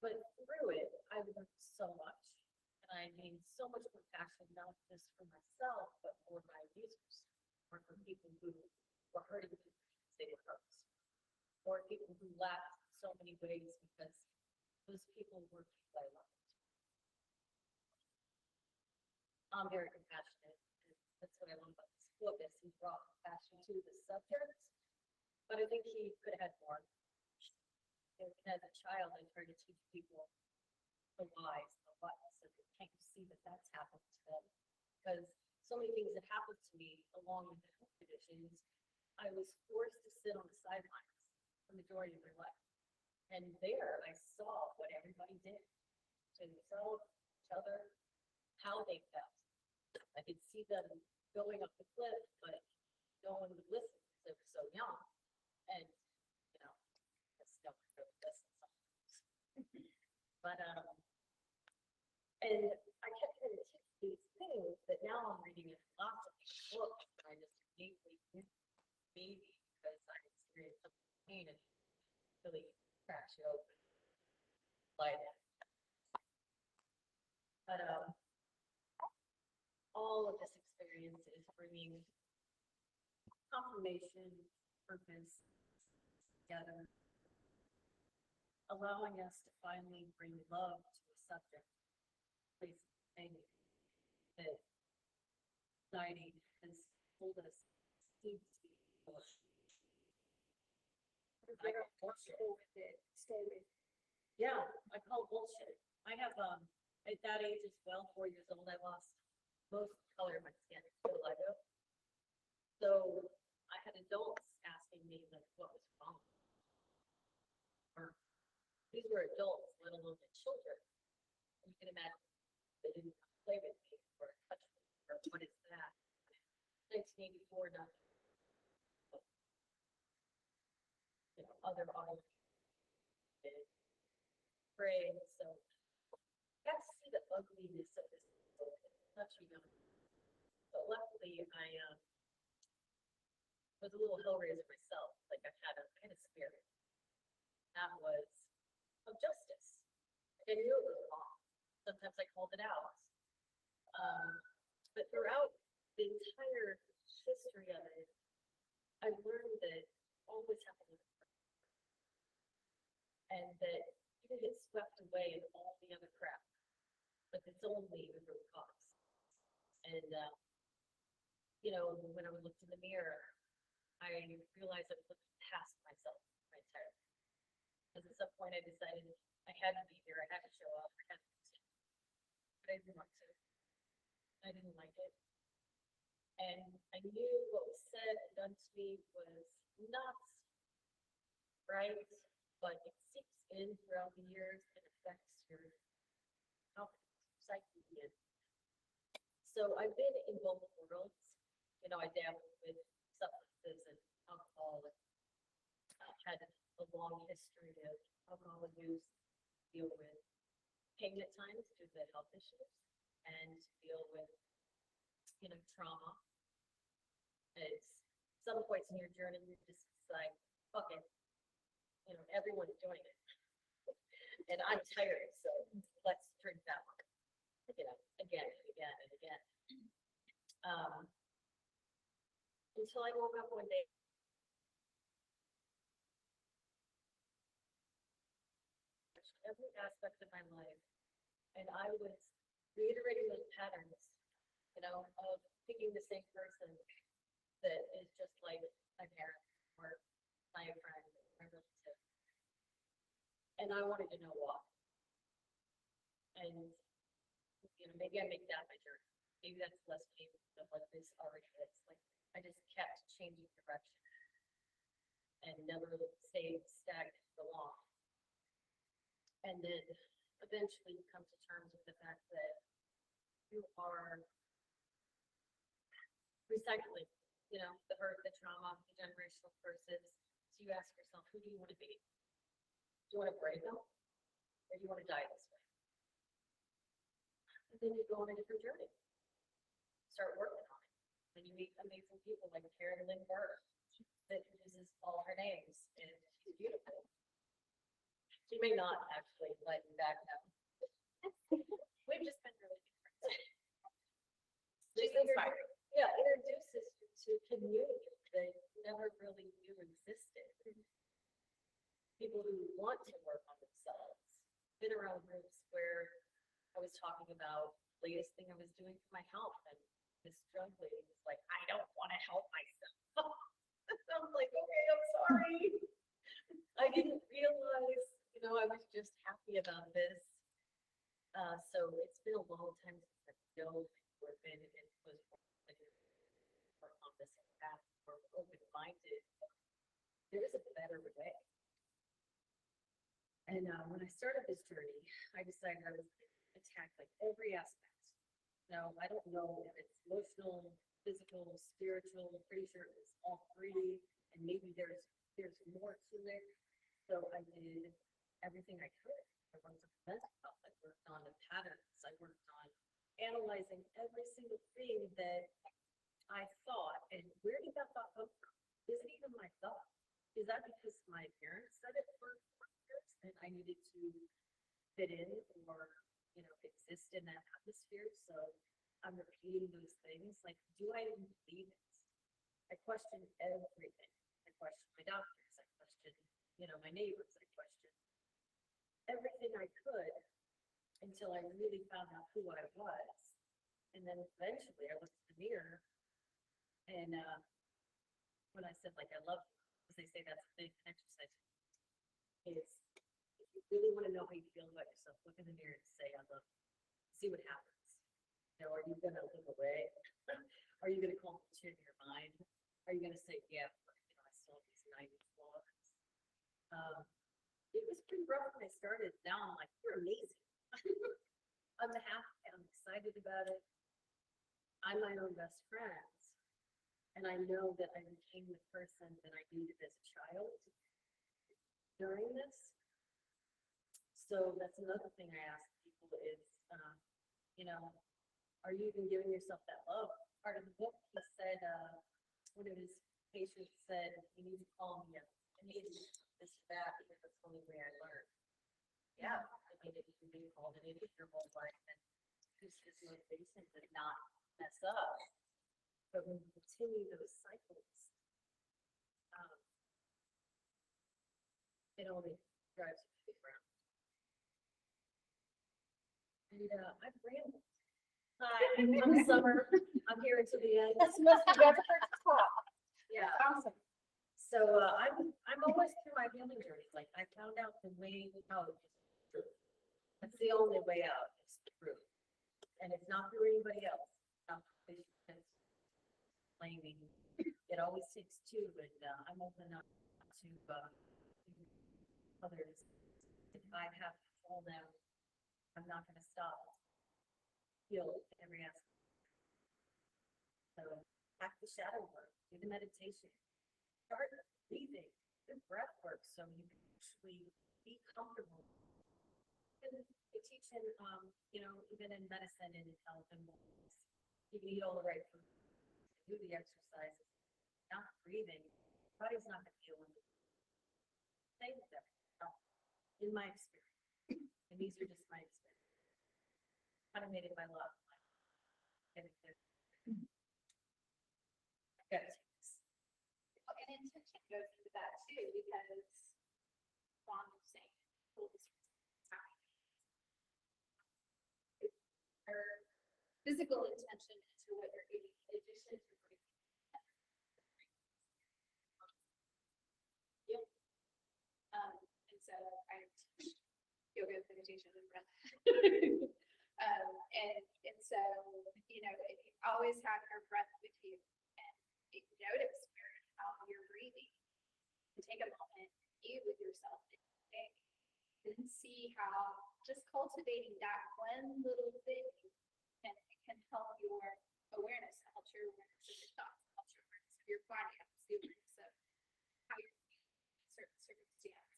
But through it, I learned so much. And I gained so much compassion, not just for myself, but for my users, or for people who were hurting me because they were hurt, or people who lacked so many ways because those people were people I loved. I'm very compassionate, and that's what I love about this book, is he brought compassion to the subject, but I think he could have had more. And as a child, I tried to teach people the whys, the whats, so they can't see that that's happened to them. Because so many things that happened to me along with the health conditions, I was forced to sit on the sidelines the majority of my life. And there I saw what everybody did to themselves, each other, how they felt. I could see them going up the cliff, but no one would listen because they were so young. And, you know, that's no one really listens sometimes. But, and I kept trying to teach these things, but now I'm reading a lot of books, and I just deeply maybe because I experienced some pain and really cracks you open. Like, but all of this experience is bringing confirmation, purpose together, allowing us to finally bring love to a subject, place of pain that society has told us seems to be bullshit. I got comfortable with it, stay with it. Yeah, I call bullshit. I have at that age as well, 4 years old, I lost most color of my skin, vitiligo. So I had adults asking me like what was wrong. Or these were adults, let alone the children. You can imagine they didn't play with me or touch me or what is that? 1984, nothing. You know, other auto praying. So I got to see the ugliness of this touching them. But luckily I was a little hellraiser myself. Like I had a spirit. That was of justice. I knew it was wrong. Sometimes I called it out. But throughout the entire history of it, I learned that always have to look and that you can get swept away in all the other crap, but it's only the root cause. And you know, when I would look in the mirror, I realized I was looking past myself my entire life. Because at some point I decided I had to be here, I had to show up, I had to continue. But I didn't want to. I didn't like it. And I knew what was said and done to me was not right, but it seeps in throughout the years and affects your confidence, your psyche. And so I've been in both worlds. You know, I dabbled with substances and alcohol and had a long history of alcohol abuse, deal with pain at times due to health issues, and deal with, you know, trauma. It's some points in your journey you're just like, fuck it. You know, everyone's doing it. And I'm tired, so let's drink that one. You know, again and again and again. Until I woke up one day. Every aspect of my life, and I was reiterating those patterns, you know, of picking the same person that is just like my parent or my friend or my relative. And I wanted to know why. And, you know, maybe I make that my journey. Maybe that's less painful than what this already is. Like, I just kept changing direction and never stayed stagnant for long. And then eventually come to terms with the fact that you are recycling, you know, the hurt, the trauma, the generational curses. So you ask yourself, who do you want to be? Do you want to break them? Or do you want to die this way? And then you go on a different journey. Start working on it. And you meet amazing people like Karen Lynn Burr that uses all her names, and she's beautiful. She may not actually let you back now. We've just been really good friends. She's inspiring. Yeah, introduces you to community that you never really knew existed. People who want to work on themselves. Been around groups where I was talking about the latest thing I was doing for my health, and this drug lady was like, I don't want to help myself. I was like, okay, I'm sorry. I didn't realize, you know, I was just happy about this. So it's been a long time since I've dove or been and was like or on this path or open-minded. There is a better way. And when I started this journey, I decided I was going to attack like every aspect. Now, I don't know if it's emotional, physical, spiritual, I'm pretty sure it was all three, and maybe there's more to it. So I did everything I could. I worked on mental health, I worked on the patterns, I worked on analyzing every single thing that I thought, and where did that thought come from? Is it even my thought? Is that because my parents said it for years and I needed to fit in or, you know, exist in that atmosphere? So I'm repeating those things. Like, do I even believe it? I question everything. I question my doctors. I question, you know, my neighbors. I question everything I could until I really found out who I was. And then eventually I looked in the mirror and when I said, like, I love you, because they say that's a big exercise, is if you really want to know how you feel about yourself, look in the mirror and say, I love you. See what happens. You know, are you going to look away? Are you going to call shit in your mind? Are you going to say, yeah, you know, I still have these 90 flaws? It was pretty rough when I started. Now I'm like, you're amazing. I'm happy. I'm excited about it. I'm my own best friend. And I know that I became the person that I needed as a child during this. So that's another thing I ask people is, you know, are you even giving yourself that love? Part of the book, he said, one of his patients said, you need to call me up. I need this back because that's the only way I learn. Yeah, I mean, if you've been called an idiot your whole life, and who's his motivation to not mess up? But when you continue those cycles, it only drives you to the ground. And I've rambled. Hi, I'm Summer. I'm here until the end. That's the most you've ever heard to talk. Yeah. Awesome. So I'm almost through my healing journey. Like I found out the way out is truth. That's the only way out is truth. And it's not through anybody else. Not because blaming. It always takes two, and I'm open up to others. If I have control now, I'm not going to stop. Heal every aspect. So practice shadow work, do the meditation, start breathing, do breath work so you can actually be comfortable. And they teach in, you know, even in medicine and in health and wellness, you can eat all the right food, do the exercises, not breathing, your body's not going to heal. Same with everything, in my experience, and these are just my experience. Kind of made it my love. Getting there. Got it. Well, and intention goes into that too, because Juan was saying, or physical intention into what you're eating in addition to breathing. Yep. And so I teach yoga, meditation, and breath. And so, you know, if you always have your breath with you and you notice how you're breathing, and take a moment, be with yourself in the day, and see how just cultivating that one little thing can help your awareness, help your awareness of your thoughts, help your awareness of your body, helps the awareness of how you're feeling in certain circumstance.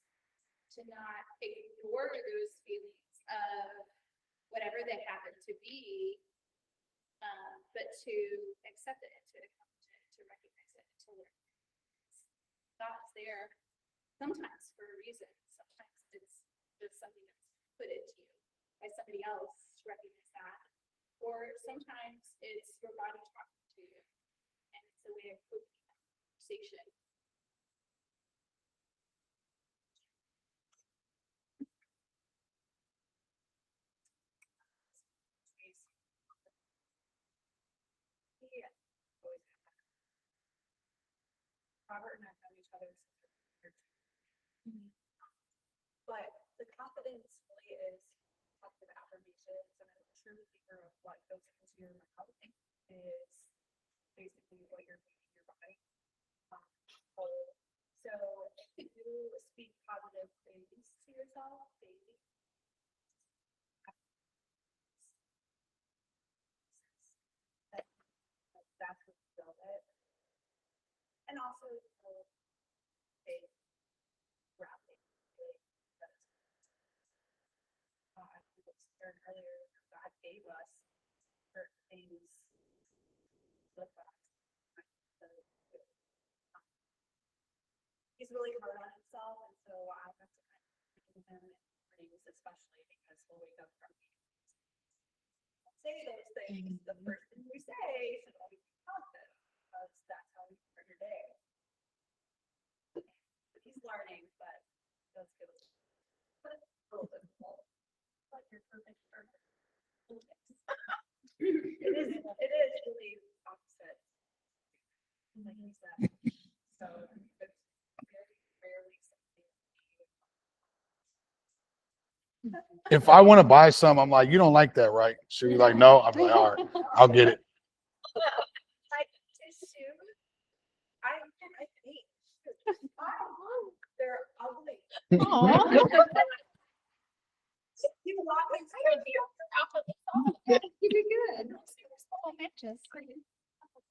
To not ignore those feelings of whatever they happen to be, but to accept it and to recognize it, to learn. Thoughts there sometimes for a reason, sometimes it's just something that's put into you by somebody else to recognize that, or sometimes it's your body talking to you and it's a way of coping with that conversation. Yeah. Robert and I've known each other since we were younger. But the confidence really is positive affirmations and a true believer of what goes into your mouth is basically what you're feeding your body. So if you speak positive things to yourself daily, that's what you build it. And also, a grounding. I shared earlier, God gave us certain things with us. He's really hard on himself, and so I have to kind of think him in mornings, especially because we'll wake up from say those things. The first thing we say should always be positive because that's how you start your day. He's learning, but it does get a little difficult. But you're perfect. It is really opposite. Like you said. So it's very rarely something. If I want to buy some, I'm like, you don't like that, right? She'll be like, no. I'm like, all right, I'll get it. Like tissue, I hate shoes. They're ugly. You walk inside you do good.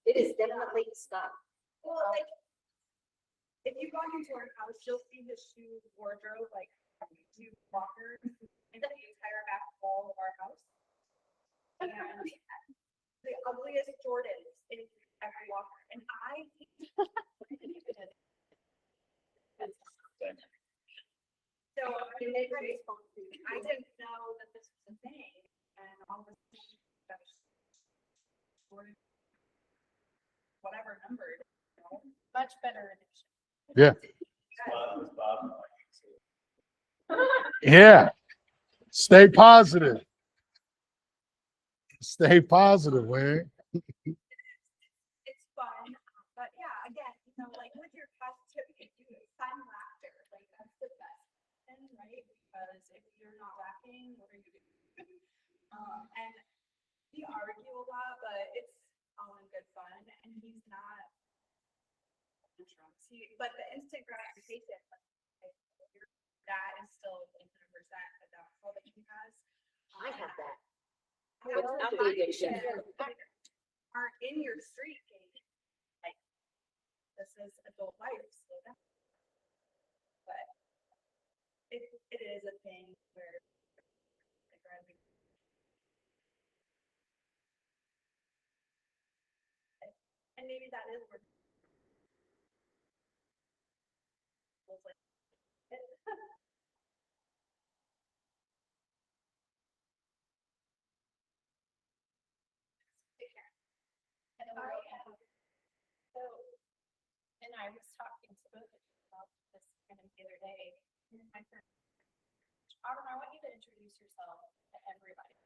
It is definitely stuff. Well, like, if you walk into our house, you'll see the shoe wardrobe, like, two walkers in the entire back wall of our house. And the ugliest Jordans in every walker, and I hate so I didn't know that this was a thing, and all of a sudden, that was whatever numbered, you know, much better edition. Yeah. Yeah. Stay positive. Stay positive, man. It's fun, but yeah, again, you know, like with your positivity, you fun laughter, like that's the best thing, right? Because if you're not laughing, what are you doing? And we argue a lot, but it's all in good fun, and he's not but the instant gratification, like, that is still 100%, but that's all that he has. I have that. Without the addiction. Are in your street game. Like, this is adult life, slow down. But it is a thing where and maybe that is where so, and I was talking to both of you about this kind of the other day. My friend, Autumn, I want you to introduce yourself to everybody.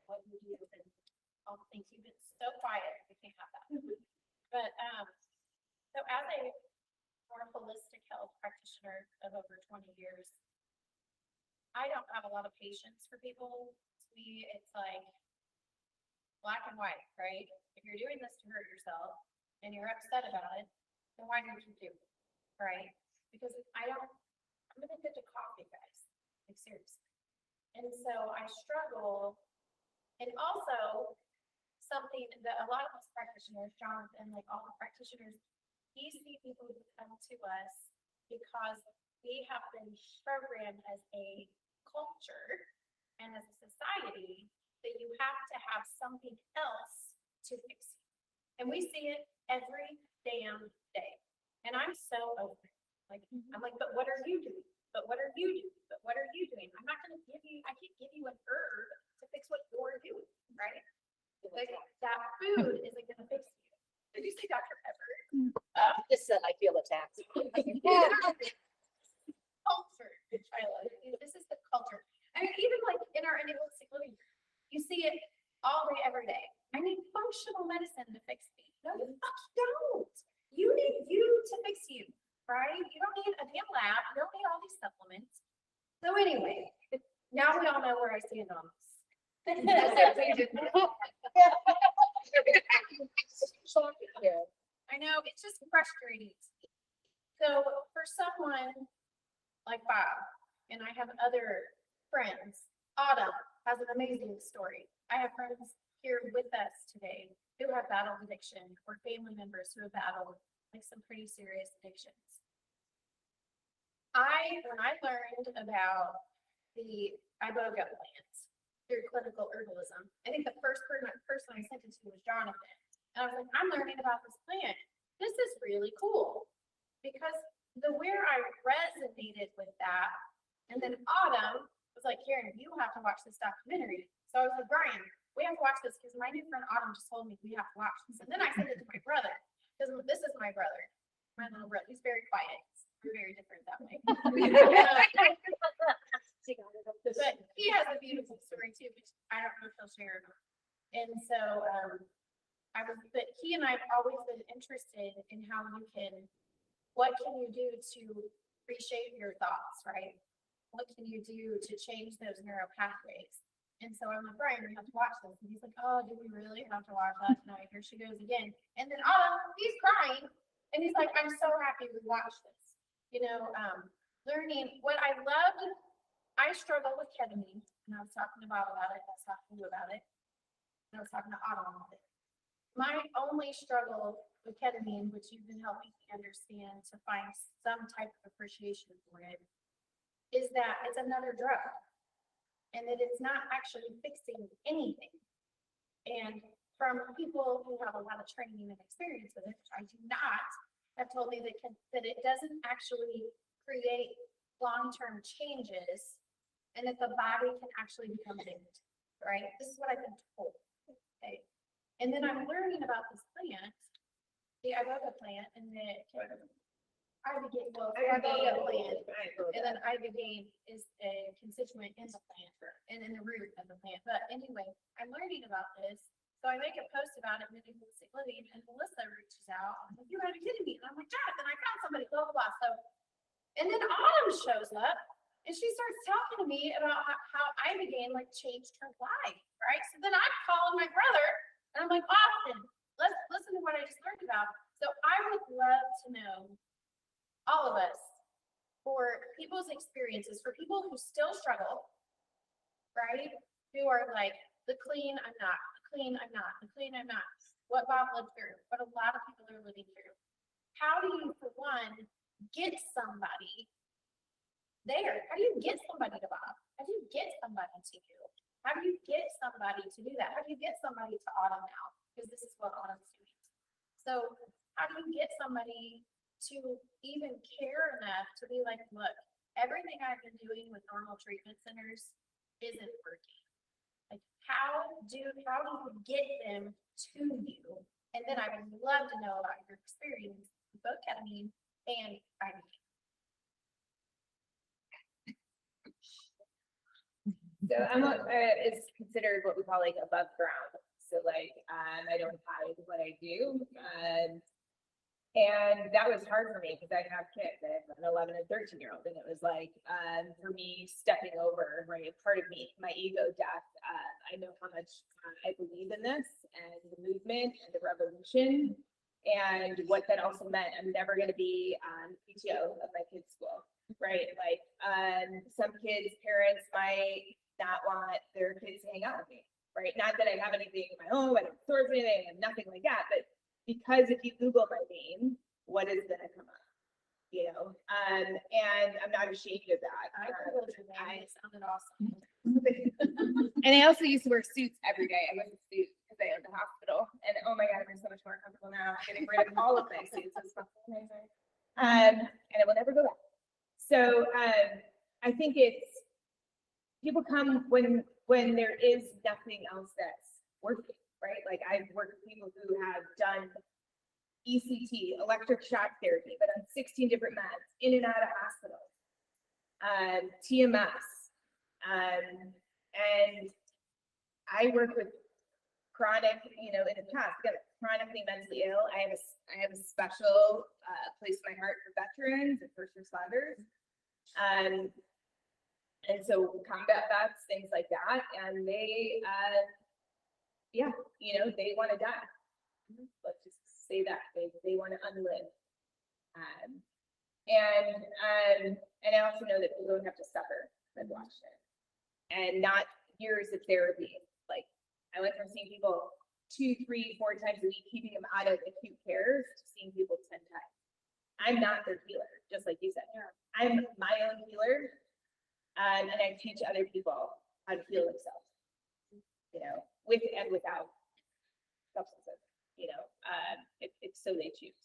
What you do and all think you've been so quiet, we can't have that. But, so as a more holistic health practitioner of over 20 years, I don't have a lot of patience for people. To me, it's like black and white, right? If you're doing this to hurt yourself and you're upset about it, then why don't you do it, right? Because I'm gonna get to coffee, guys, like seriously. And so I struggle, and also something that a lot of us practitioners, Jonathan, like all the practitioners, we see people who come to us because we have been programmed as a culture and as a society that you have to have something else to fix you. And we see it every damn day. And I'm so over it. Like, I'm like, but what are you doing? But what are you doing? But what are you doing? I'm not gonna give you, I can't give you an herb to fix what you're doing, right? Like, that food isn't gonna fix you. Did you say Dr. Pepper? Just said I feel attacked. Culture, which I love. This is the culture. I mean, even like in our individualistic living, you see it all day, every day. I need functional medicine to fix me. No, you fucking don't. You need you to fix you, right? You don't need a damn lab. You don't need all these supplements. So anyway, now we all know where I stand on this. I know, it's just frustrating. So for someone like Bob, and I have other friends, Autumn has an amazing story. I have friends here with us today who have battled addiction, or family members who have battled like some pretty serious addictions. When I learned about the iboga plant through clinical herbalism, I think the first person I sent it to was Jonathan. And I was like, I'm learning about this plant. This is really cool. Because where I resonated with that, and then Autumn was like, Karen, you have to watch this documentary. So I was like, Brian, we have to watch this because my new friend Autumn just told me we have to watch this. And then I sent it to my brother, because this is my brother, my little brother. He's very quiet. We're very different that way. But he has a beautiful story too, which I don't know if he'll share or not. And so but he and I have always been interested in how what can you do to reshape your thoughts, right? What can you do to change those neural pathways? And so I'm like, Brian, we have to watch this. And he's like, oh, do we really have to watch that tonight? Here she goes again. And then he's crying. And he's like, I'm so happy we watched this. Learning what I loved. I struggle with ketamine, and I was talking about it. I was talking to you about it. And I was talking to Autumn about it. My only struggle with ketamine, which you've been helping me understand to find some type of appreciation for it, is that it's another drug, and that it's not actually fixing anything. And from people who have a lot of training and experience with it, which I do not, have told me that it doesn't actually create long-term changes, and that the body can actually become addicted, right? This is what I've been told, okay? And then I'm learning about this plant, the iboga plant, and the iboga plant, and then ibogaine is a constituent in the plant, and in the root of the plant. But anyway, I'm learning about this, so I make a post about it in Individualistic Living, and Melissa reaches out, I'm like, you gotta be kidding me. And I'm like, Jonathan, I found somebody, blah, blah, blah. So, and then Autumn shows up, and she starts talking to me about how ibogaine like changed her life, right? So then I'm calling my brother, and I'm like, Austin, let's listen to what I just learned about. So I would love to know, all of us, for people's experiences, for people who still struggle, right? Who are like, the clean, I'm not, the clean, I'm not, the clean, I'm not. What Bob lived through, what a lot of people are living through. How do you, for one, get somebody there? How do you get somebody to Bob? How do you get somebody to you? How do you get somebody to do that? How do you get somebody to Autumn now? Because this is what Autumn's doing. So how do you get somebody to even care enough to be like, look, everything I've been doing with normal treatment centers isn't working. Like, how do you get them to you? And then I would love to know about your experience with both ketamine and ibogaine. So it's considered what we call like above ground. So So like, I don't hide what I do. And that was hard for me because I have kids. I have an 11 and 13-year-old, and it was like, for me stepping over, right? Part of me, my ego death. I know how much I believe in this and the movement and the revolution, and what that also meant. I'm never going to be on PTO of my kids' school, right? Like, some kids' parents might not want their kids to hang out with me, right? Not that I have anything of my own, I don't source anything, and nothing like that, but because if you Google my name, what is gonna come up? You know, and I'm not ashamed of that. It sounded awesome. And I also used to wear suits every day. I went to suit because I owned a hospital, and oh my god, I'm so much more comfortable now. I'm getting rid of all of my suits. It's fucking amazing. And it will never go back. So I think it's people come when there is nothing else that's working. Right? Like I've worked with people who have done ECT, electric shock therapy, but on 16 different meds, in and out of hospitals, TMS. And I work with chronic, you know, in the past, got chronically mentally ill. I have a special place in my heart for veterans and first responders. And so combat vets, things like that. And they, yeah, you know, they want to die. Let's just say that they want to unlive. And I also know that people don't have to suffer. I've watched it, and not years of therapy. Like I went from seeing people 2, 3, 4 times a week, keeping them out of acute cares, to seeing people 10 times. I'm not their healer, just like you said. I'm my own healer, and I teach other people how to heal themselves. You know, with and without substances, you know, if so they choose.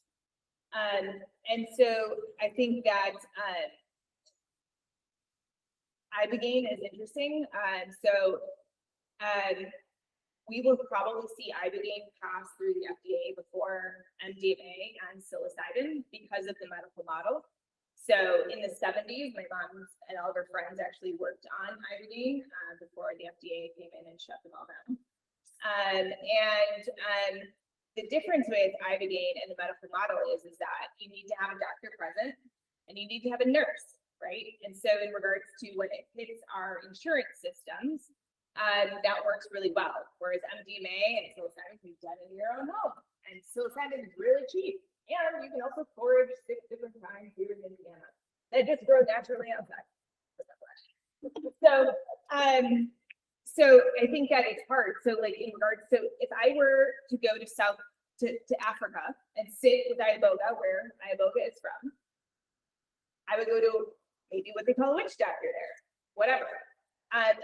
And so I think that Ibogaine is interesting. We will probably see Ibogaine pass through the FDA before MDMA and psilocybin because of the medical model. So in the 70s, my mom and all of her friends actually worked on Ibogaine before the FDA came in and shut them all down. The difference with Ibogaine and the medical model is that you need to have a doctor present and you need to have a nurse, right? And so in regards to when it hits our insurance systems, that works really well. Whereas MDMA and psilocybin can be done in your own home. And psilocybin is really cheap. And you can also forage 6 different kinds here in Indiana. They just grow naturally outside. So I think that it's hard. So like in regards, so if I were to go to Africa and sit with Iboga, where Iboga is from, I would go to maybe what they call a witch doctor there, whatever.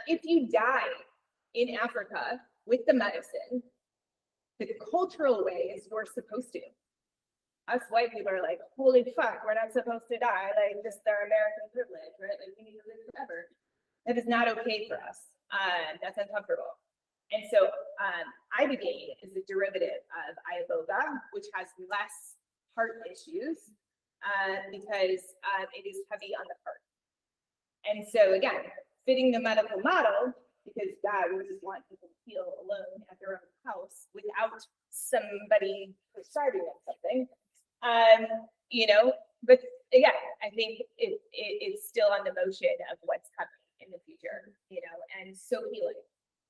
If you die in Africa with the medicine, the cultural way is you're supposed to. Us white people are like, holy fuck, we're not supposed to die. Like, just our American privilege, right? Like, we need to live forever. That is not okay for us. That's uncomfortable. And so, Ibogaine is a derivative of Iboga, which has less heart issues because it is heavy on the heart. And so, again, fitting the medical model, because God, we just want people to feel alone at their own house without somebody prescribing them something. You know, but again, I think it's still on the motion of what's coming in the future, you know, and so healing.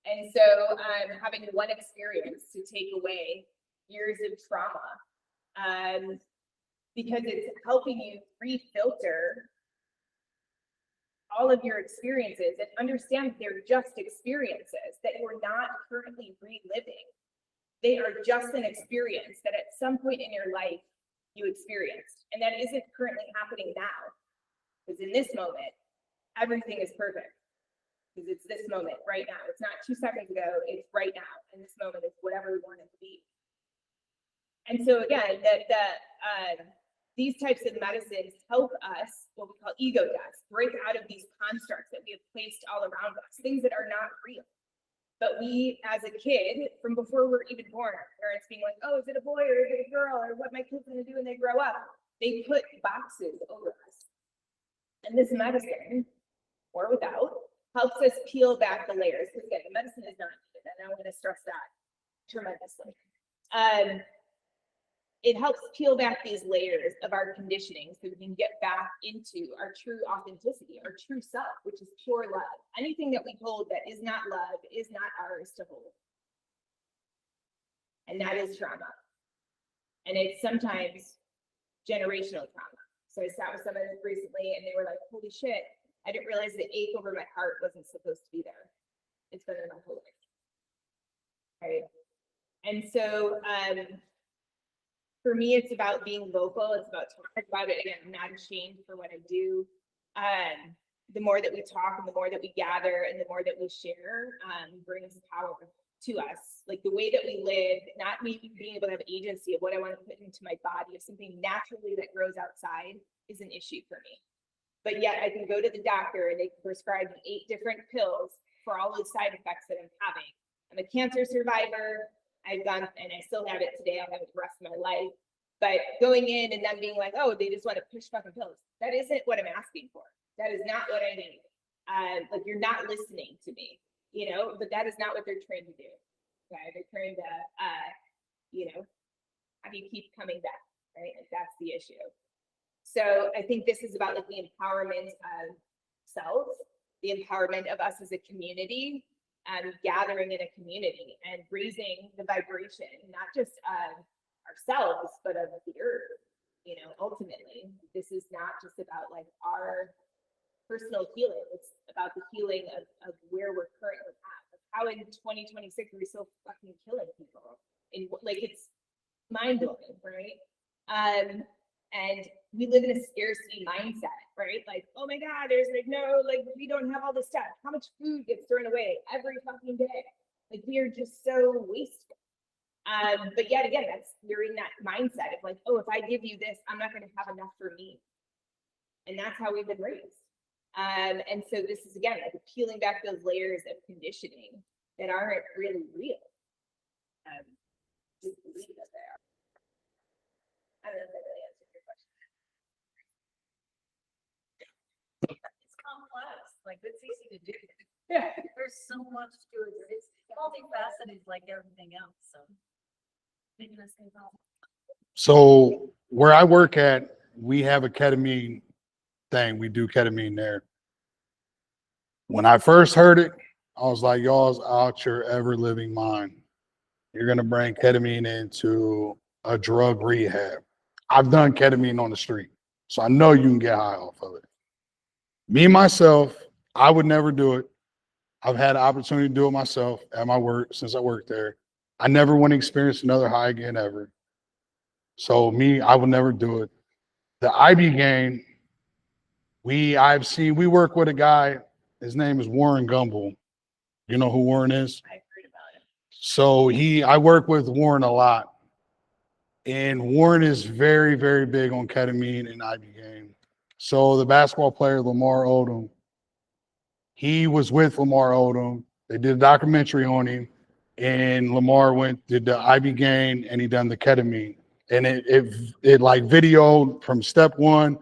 And so having one experience to take away years of trauma, because it's helping you refilter all of your experiences and understand they're just experiences that you're not currently reliving. They are just an experience that at some point in your life you experienced, and that isn't currently happening now. Because in this moment, everything is perfect. Because it's this moment right now. It's not 2 seconds ago, it's right now. And this moment is whatever we want it to be. And so again, these types of medicines help us, what we call ego deaths, break out of these constructs that we have placed all around us, things that are not real. But we, as a kid, from before we're even born, our parents being like, oh, is it a boy or is it a girl or what my kid's gonna do when they grow up? They put boxes over us. And this medicine, or without, helps us peel back the layers. Because again, the medicine is not needed, and I want to stress that. tremendously. It helps peel back these layers of our conditioning so we can get back into our true authenticity, our true self, which is pure love. Anything that we hold that is not love is not ours to hold. And that is trauma. And it's sometimes generational trauma. So I sat with someone recently and they were like, holy shit, I didn't realize the ache over my heart wasn't supposed to be there. It's been there my whole life. Right. And so for me, it's about being vocal. It's about talking about it. Again, I'm not ashamed for what I do. The more that we talk and the more that we gather and the more that we share brings power to us. Like the way that we live, not me being able to have agency of what I want to put into my body, of something naturally that grows outside is an issue for me. But yet I can go to the doctor and they can prescribe me 8 different pills for all the side effects that I'm having. I'm a cancer survivor. I've done, and I still have it today. I'll have it the rest of my life. But going in and them being like, oh, they just want to push fucking pills. That isn't what I'm asking for. That is not what I need. Like you're not listening to me, you know, but that is not what they're trained to do. Okay, they're trained to, you know, have you keep coming back, right? Like that's the issue. So I think this is about like the empowerment of self, the empowerment of us as a community, and gathering in a community and raising the vibration, not just of ourselves, but of the earth. You know, ultimately, this is not just about like our personal healing. It's about the healing of where we're currently at. Like how in 2026 are we still fucking killing people? And like it's mind blowing, right? And we live in a scarcity mindset, right? Like, oh my God, there's like, no, like we don't have all this stuff. How much food gets thrown away every fucking day? Like we are just so wasteful. But yet again, you're in that mindset of like, oh, if I give you this, I'm not going to have enough for me. And that's how we've been raised. And so this is again, like peeling back those layers of conditioning that aren't really real. Just believe that they are. I don't know if that really answers your question. It's complex, like it's easy to do. Yeah. There's so much to it. It's multifaceted like everything else, so. Making us think about. So where I work at, we have a ketamine thing. We do ketamine there. When I first heard it, I was like, y'all's out your ever living mind. You're going to bring ketamine into a drug rehab. I've done ketamine on the street, so I know you can get high off of it. Me, myself, I would never do it. I've had the opportunity to do it myself at my work since I worked there. I never want to experience another high again ever. So me, I would never do it. The Ibogaine, we work with a guy, his name is Warren Gumble. You know who Warren is? I've heard about it. So I work with Warren a lot. And Warren is very, very big on ketamine and Ibogaine. So the basketball player, Lamar Odom, he was with Lamar Odom. They did a documentary on him. And Lamar did the Ibogaine and he done the ketamine. And it like videoed from step 1.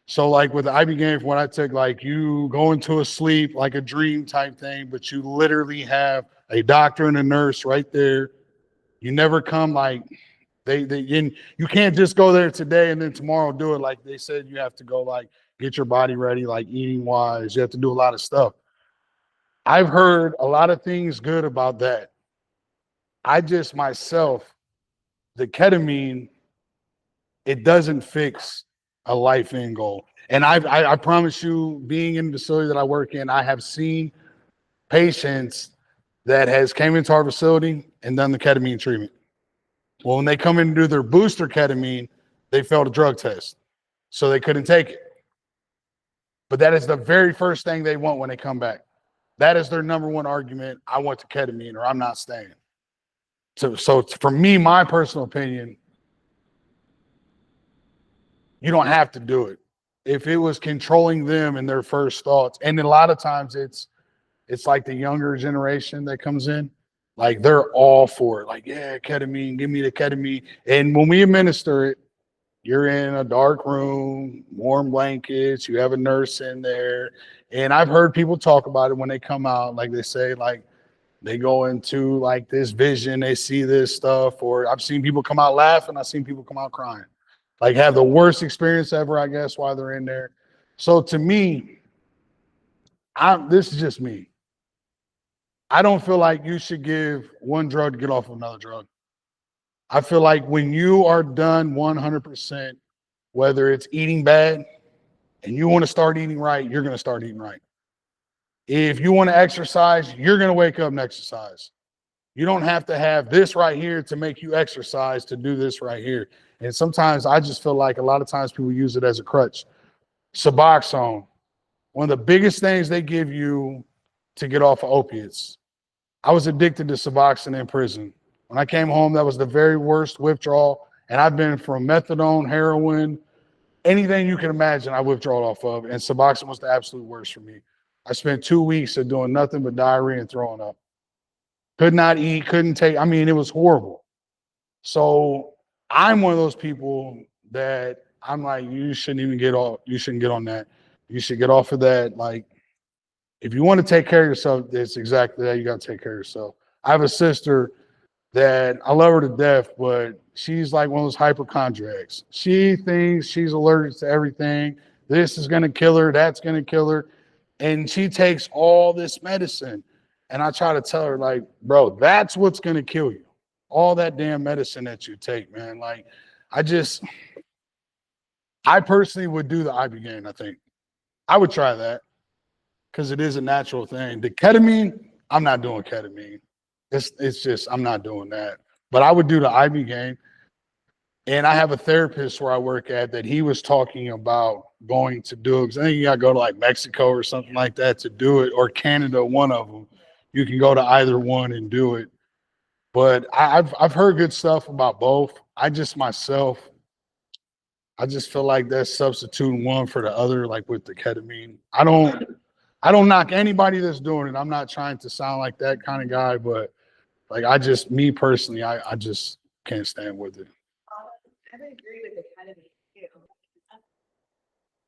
So like with the Ibogaine, from what I took, like you go into a sleep, like a dream type thing, but you literally have a doctor and a nurse right there. You never come like you can't just go there today and then tomorrow do it. Like they said, you have to go like get your body ready, like eating wise. You have to do a lot of stuff. I've heard a lot of things good about that. I just myself, the ketamine, it doesn't fix a life end goal. And I promise you, being in the facility that I work in, I have seen patients that has came into our facility and done the ketamine treatment. Well, when they come in to do their booster ketamine, they failed a drug test. So they couldn't take it. But that is the very first thing they want when they come back. That is their number one argument. I want the ketamine or I'm not staying. So for me, my personal opinion, you don't have to do it. If it was controlling them and their first thoughts, and a lot of times it's like the younger generation that comes in, like they're all for it. Like, yeah, ketamine, give me the ketamine. And when we administer it, you're in a dark room, warm blankets, you have a nurse in there. And I've heard people talk about it when they come out, like they say, like, They go into like this vision, they see this stuff, or I've seen people come out laughing, I've seen people come out crying. Like have the worst experience ever, I guess, while they're in there. So to me, this is just me. I don't feel like you should give one drug to get off of another drug. I feel like when you are done 100%, whether it's eating bad and you want to start eating right, you're going to start eating right. If you want to exercise, you're going to wake up and exercise. You don't have to have this right here to make you exercise to do this right here. And sometimes I just feel like a lot of times people use it as a crutch. Suboxone, one of the biggest things they give you to get off of opiates. I was addicted to Suboxone in prison. When I came home, that was the very worst withdrawal. And I've been from methadone, heroin, anything you can imagine, I withdrawed off of. And Suboxone was the absolute worst for me. I spent 2 weeks of doing nothing but diarrhea and throwing up. Could not eat, couldn't take, I mean, it was horrible. So I'm one of those people that I'm like, you shouldn't even get off, you shouldn't get on that. You should get off of that. Like, if you want to take care of yourself, it's exactly that. You got to take care of yourself. I have a sister that I love her to death, but she's like one of those hypochondriacs. She thinks she's allergic to everything. This is going to kill her. That's going to kill her. And she takes all this medicine. And I try to tell her, like, bro, that's what's going to kill you. All that damn medicine that you take, man. Like, I personally would do the Ibogaine, I think. I would try that because it is a natural thing. The ketamine, I'm not doing ketamine. It's just, I'm not doing that. But I would do the Ibogaine. And I have a therapist where I work at that he was talking about going to do it. 'Cause I think you got to go to like Mexico or something like that to do it, or Canada, one of them. You can go to either one and do it. But I've heard good stuff about both. I just feel like that's substituting one for the other, like with the ketamine. I don't knock anybody that's doing it. I'm not trying to sound like that kind of guy, but like me personally, I just can't stand with it. I would agree with the ketamine too.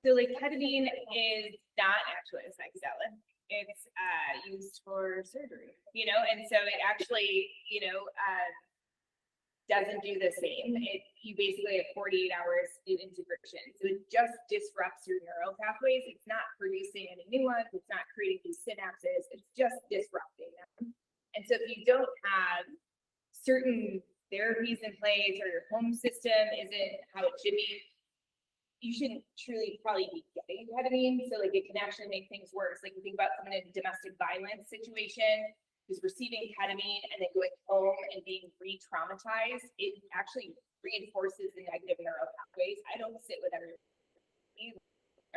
So like ketamine is not actually a psychedelic. It's used for surgery, and so it actually, doesn't do the same. You basically have 48 hours in integration. So it just disrupts your neural pathways. It's not producing any new ones. It's not creating new synapses. It's just disrupting them. And so if you don't have certain therapies in place, or your home system isn't how it should be, you shouldn't truly probably be getting ketamine. So like it can actually make things worse. Like you think about someone in a domestic violence situation who's receiving ketamine and then going home and being re-traumatized, it actually reinforces the negative neural pathways. I don't sit with everyone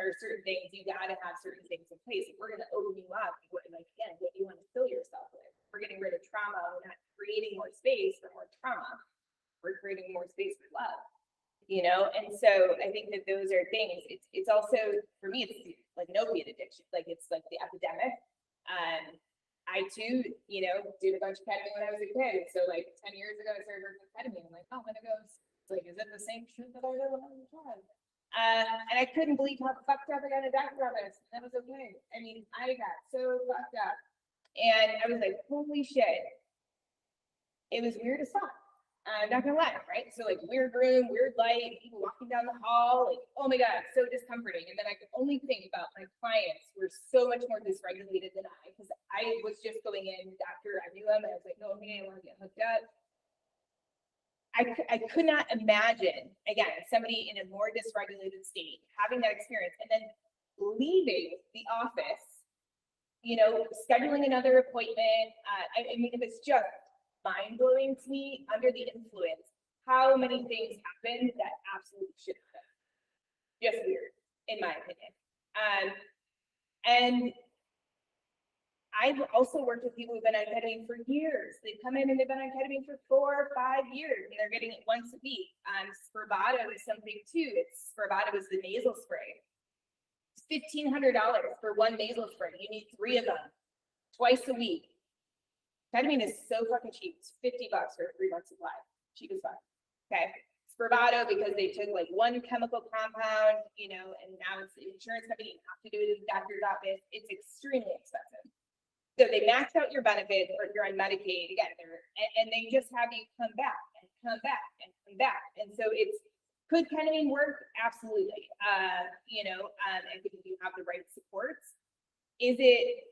or certain things. You got to have certain things in place. If we're going to open you up, what do you want to fill yourself with? We're getting rid of trauma. We're not creating more space for more trauma. We're creating more space for love. And so I think that those are things. It's also, for me, it's like an opiate addiction. Like it's like the epidemic. I too, did a bunch of ketamine when I was a kid. So like 10 years ago, I started working with ketamine. I'm like, oh, when it goes, like, is it the same shit that I did when I was a child? And I couldn't believe how fucked up I got a doctor on this. That was okay. I mean, I got so fucked up. And I was like, holy shit. It was weird as fuck. I'm not gonna lie, right? So like weird room, weird light, people walking down the hall, like, oh my God, so discomforting. And then I could only think about my clients who were so much more dysregulated than I, because I was just going in, doctor, I knew him, and I was like, no, okay, I want to get hooked up. I could not imagine, again, somebody in a more dysregulated state having that experience and then leaving the office, scheduling another appointment. I mean, it was just mind-blowing to me, under the influence, how many things happened that absolutely shouldn't have. Just weird, in my opinion. And I've also worked with people who've been on ketamine for years. They come in and they've been on ketamine for 4 or 5 years, and they're getting it once a week. Spravato is something too. Spravato is the nasal spray. It's $1,500 for one nasal spray. You need 3 of them twice a week. Ketamine is so fucking cheap. It's $50 for a 3-month supply. Cheap as fuck. Okay. Spravato, because they took like one chemical compound, and now it's the insurance company. You have to do it in the doctor's office. It's extremely expensive. So they max out your benefits, or if you're on Medicaid, again, and they just have you come back and come back and come back. And so could ketamine work? Absolutely. I think if you have the right supports. Is it,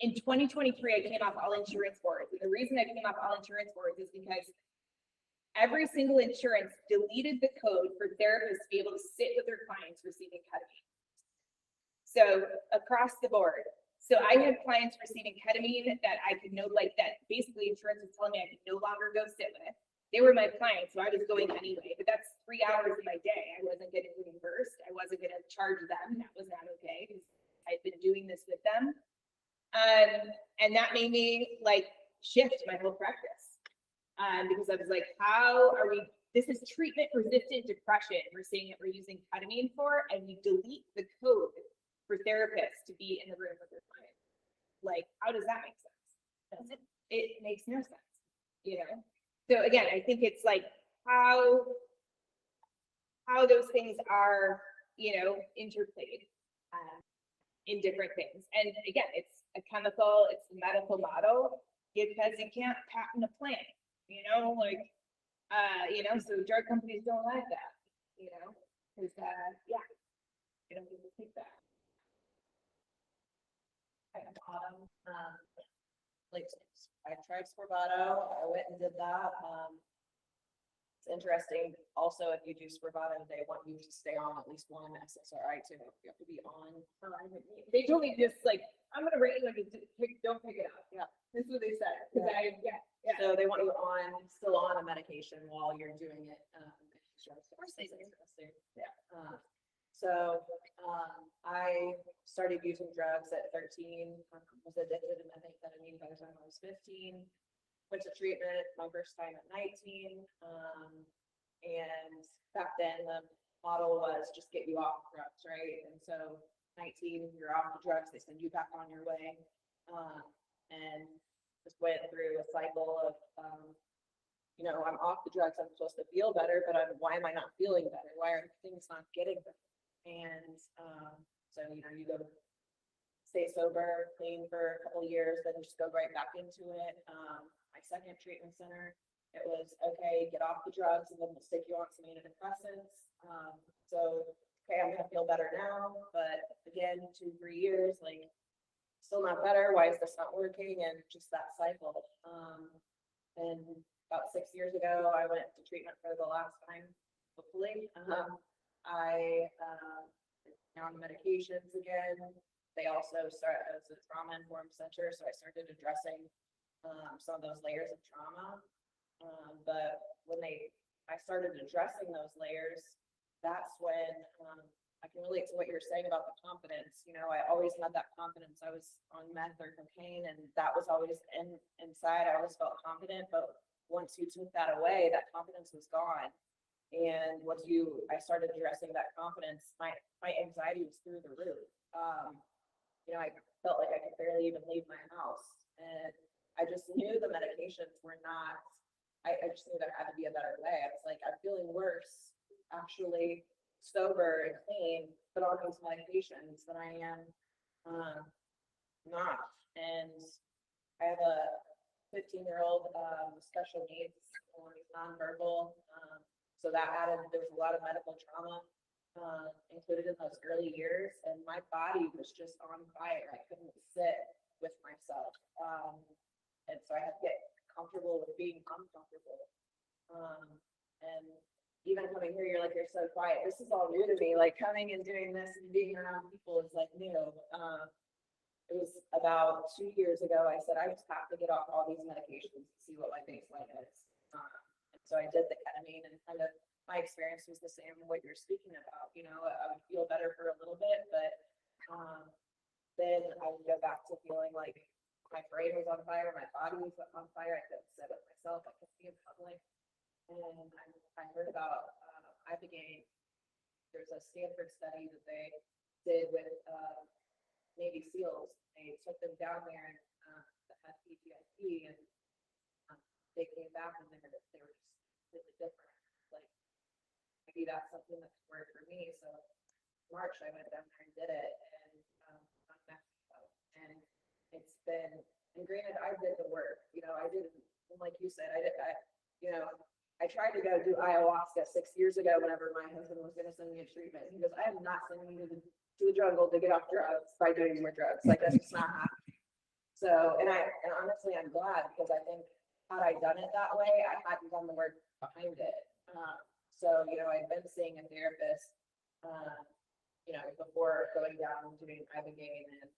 in 2023, I came off all insurance boards. And the reason I came off all insurance boards is because every single insurance deleted the code for therapists to be able to sit with their clients receiving ketamine. So across the board. So I had clients receiving ketamine that I could that basically insurance was telling me I could no longer go sit with. They were my clients, so I was going anyway, but that's 3 hours of my day. I wasn't getting reimbursed. I wasn't going to charge them. That was not okay because I'd been doing this with them. And that made me shift my whole practice. Because I was like, how are we, this is treatment resistant depression. We're saying that we're using ketamine for, and we delete the code for therapists to be in the room with their clients. How does that make sense? It makes no sense, So again, I think it's how those things are, interplayed in different things. And again, it's a chemical, it's a medical model, because you can't patent a plant, so drug companies don't like that, because they don't get to take that. At the bottom, I tried Spravato, I went and did that. It's interesting, also, if you do Spravato, they want you to stay on at least one SSRI too. You have to be on. They told me just I'm gonna rate you don't pick it up. Yeah. This is what they said. So they want you still on a medication while you're doing it. I started using drugs at 13, was addicted to methamphetamine by the time I was 15, went to treatment my first time at 19. And back then the model was just get you off drugs, right? And so 19, you're off the drugs, they send you back on your way. And just went through a cycle of, I'm off the drugs, I'm supposed to feel better, but why am I not feeling better? Why are things not getting better? And so, you go stay sober, clean for a couple of years, then just go right back into it. My second treatment center, it was, okay, get off the drugs and then we'll stick you on some antidepressants. Okay, I'm gonna feel better now, but again, 2-3 years, still not better. Why is this not working? And just that cycle. And about 6 years ago, I went to treatment for the last time, hopefully. I on medications again. They also start as a trauma-informed center, so I started addressing some of those layers of trauma. But when I started addressing those layers, that's when I can relate to what you're saying about the confidence. I always had that confidence. I was on meth or cocaine, and that was always inside. I always felt confident, but once you took that away, that confidence was gone. And I started addressing that confidence, my anxiety was through the roof. I felt like I could barely even leave my house. And I just knew the medications were not, I just knew there had to be a better way. I was like, I'm feeling worse, actually sober and clean, but on these medications than I am not. And I have a 15-year-old special needs, he's nonverbal. So that there was a lot of medical trauma included in those early years, and my body was just on fire. I couldn't sit with myself. And so I had to get comfortable with being uncomfortable. And even coming here, you're so quiet. This is all new to me. Coming and doing this and being around people is new. It was about 2 years ago. I said, I just have to get off all these medications to see what my baseline is. And so I did the ketamine, and kind of my experience was the same what you're speaking about. I would feel better for a little bit, but then I would go back to feeling like my brain was on fire, my body was on fire. I couldn't sit with myself. I couldn't be in public. And I heard about Ibogaine. There's a Stanford study that they did with Navy SEALs. They took them down there and that had PTSD, and they came back and they were just completely different. Maybe that's something that could work for me. So March, I went down there and did it, and on Mexico. And it's been, and granted, I did the work, you know, I did, like you said, you know, I tried to go do ayahuasca 6 years ago whenever my husband was gonna send me a treatment. He goes, I am not sending you to the jungle to get off drugs by doing more drugs. Like, that's just not happening. So, and honestly, I'm glad, because I think had I done it that way, I hadn't done the work behind it. So, you know, I've been seeing a therapist, you know, before going down and doing Ibogaine, and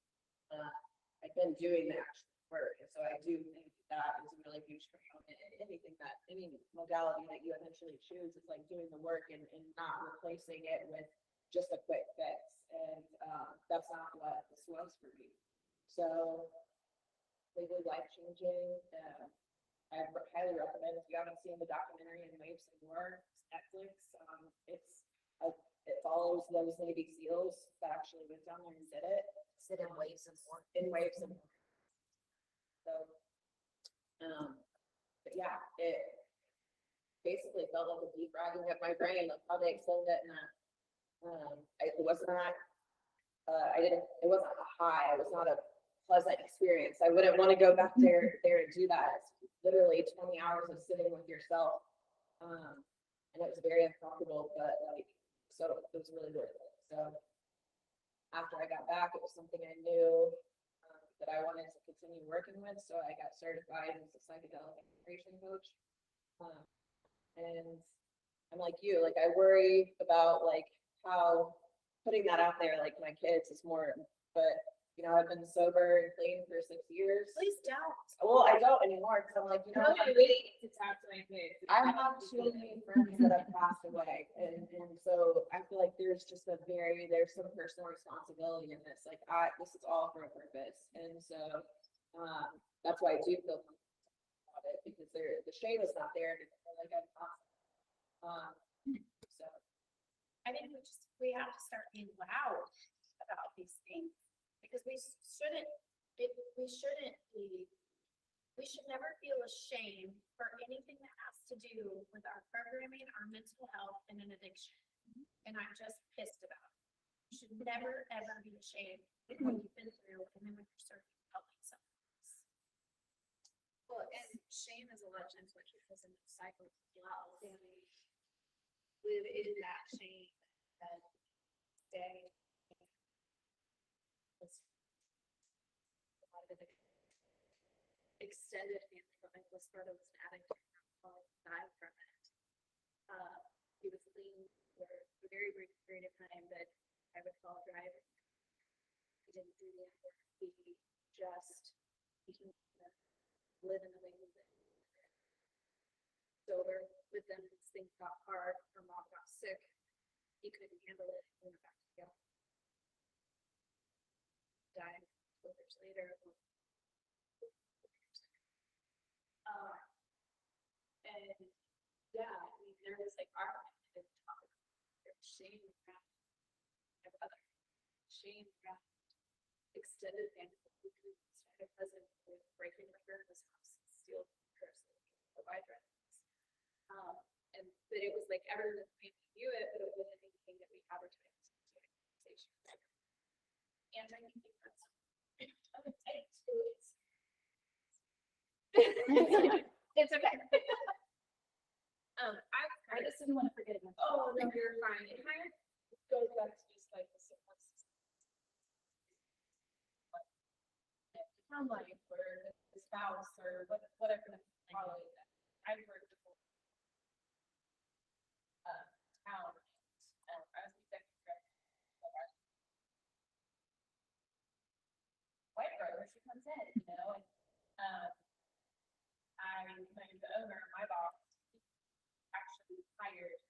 I've been doing the actual work. And so I do think that is a really huge component in anything that, any modality that you eventually choose, is like doing the work and not replacing it with just a quick fix. And that's not what this was for me. So, completely life changing. I highly recommend, if you haven't seen the documentary In Waves and More, Netflix. It follows those Navy SEALs that actually went down there and did it. Sit in waves and more. In Waves and More. So, but yeah, it basically felt like a defragging of my brain. That's how they explained it. And it was not, it wasn't a high. It was not a pleasant experience. I wouldn't want to go back there and do that. It's literally 20 hours of sitting with yourself. And it was very uncomfortable, but like, so it was really worth it. So after I got back, it was something I knew that I wanted to continue working with. So I got certified as a psychedelic integration coach. And I'm like you, like, I worry about like how putting that out there, like my kids, is more, but you know, I've been sober and clean for 6 years. Please don't. Well, I don't anymore, because I'm like, you know, Nobody waiting to talk to my kids. I have too many friends that have passed away, and so I feel like there's some personal responsibility in this. Like, this is all for a purpose, and so that's why I do feel comfortable about it, because the shame is not there, and I feel like I'm awesome. So I think we have to start being loud about these things, because we should never feel ashamed for anything that has to do with our programming, our mental health, and an addiction. And I'm just pissed about it. You should never, ever be ashamed of what you've been through, and then when you're serving, helping someone else. Well, and shame is a lot of times what keeps us in the cycle as well. And we live in that shame and stay. Extended family, but my close brother was an addict and died from it. He was clean for a very brief period of time, but I would call drive. He didn't do the work. He just live in the way he lived. Sober with them, things got hard. Her mom got sick. He couldn't handle it. He went back to jail. Died 12 years later. And yeah, I mean, there was like our shame around my brother, shame around extended family who started present with breaking the his house and steal her so they could provide residence. But it was like everyone in the family knew it, but it wasn't anything that we advertised to the organization. And I think that's it's okay. I just didn't want to forget about. Oh, no, you're fine. It kind of goes back to just like the support system. Town life or the spouse or whatever the call it. I've worked for town. I was executive director of our white brother. She comes in, you know, and I'm kind of the owner, my boss actually hired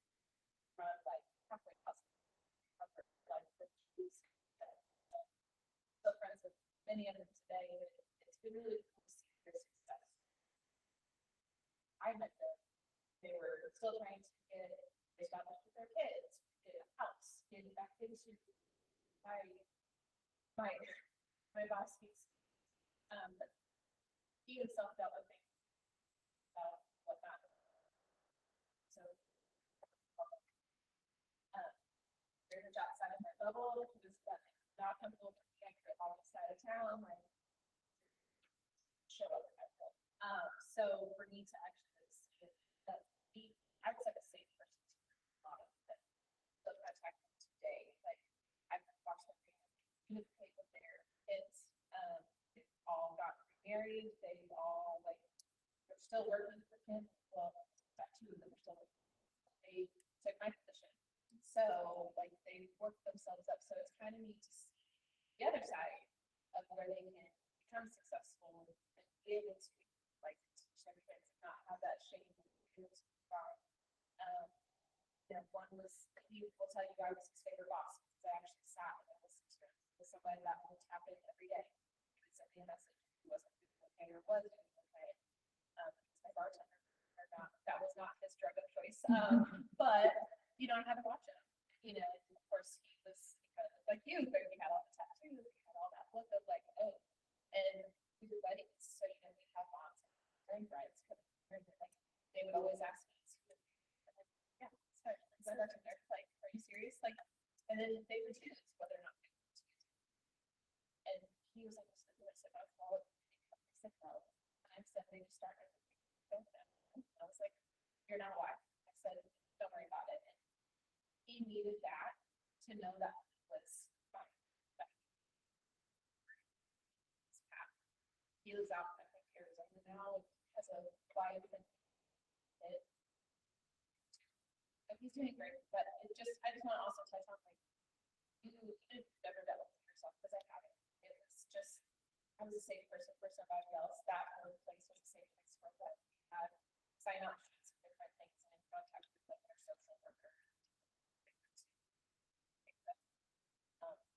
from like halfway hospital, like she's still friends with many of them today. It's been really cool to see their success. I met them. They were still trying to get established with their kids, get a house, get back into my boss speaks. He himself dealt with things. Whatnot. So, there's a job side of my bubble, just not comfortable with the extra on the side of town, like show up medical. So for me to actually see it, that be, I was like a safe person to a lot of it. So that's happening today, like I've watched them communicate with their kids. They've all got remarried, they've all like, they're still working for him. Well, that two of them are still working. They took my position. So like they worked themselves up. So it's kind of neat to see the other side of where they can become successful and be able to like teach their kids and not have that shame and guilt about. You know, one was he will tell you I was his favorite boss because I actually sat and listened to him. With somebody that would tap in every day. He would send me a message. He wasn't doing okay or was doing okay. He's my bartender or not. That was not his drug of choice. But you don't have to watch him. You know, and of course he was like you, but he had all the tattoos, he had all that look of like, oh, and we were weddings, so you know, we have moms and brides coming here, and like they would always ask me, yeah, sorry, my bartender, like, are you serious? Like, and then they would choose whether or not they would choose. And he was like, I said, I said, no. And I said, they just started. And I was like, you're not a wife. I said, don't worry about it. And he needed that to know that was fine. That his path. He lives out in Arizona now, has a wife and kid. So he's doing great, but it just, I just want to also touch on like, you never develop yourself because I haven't. It was just, I was a safe person for somebody else. That whole place was a safe place for them. We had sign out sheets and different things and in contact with like their social worker.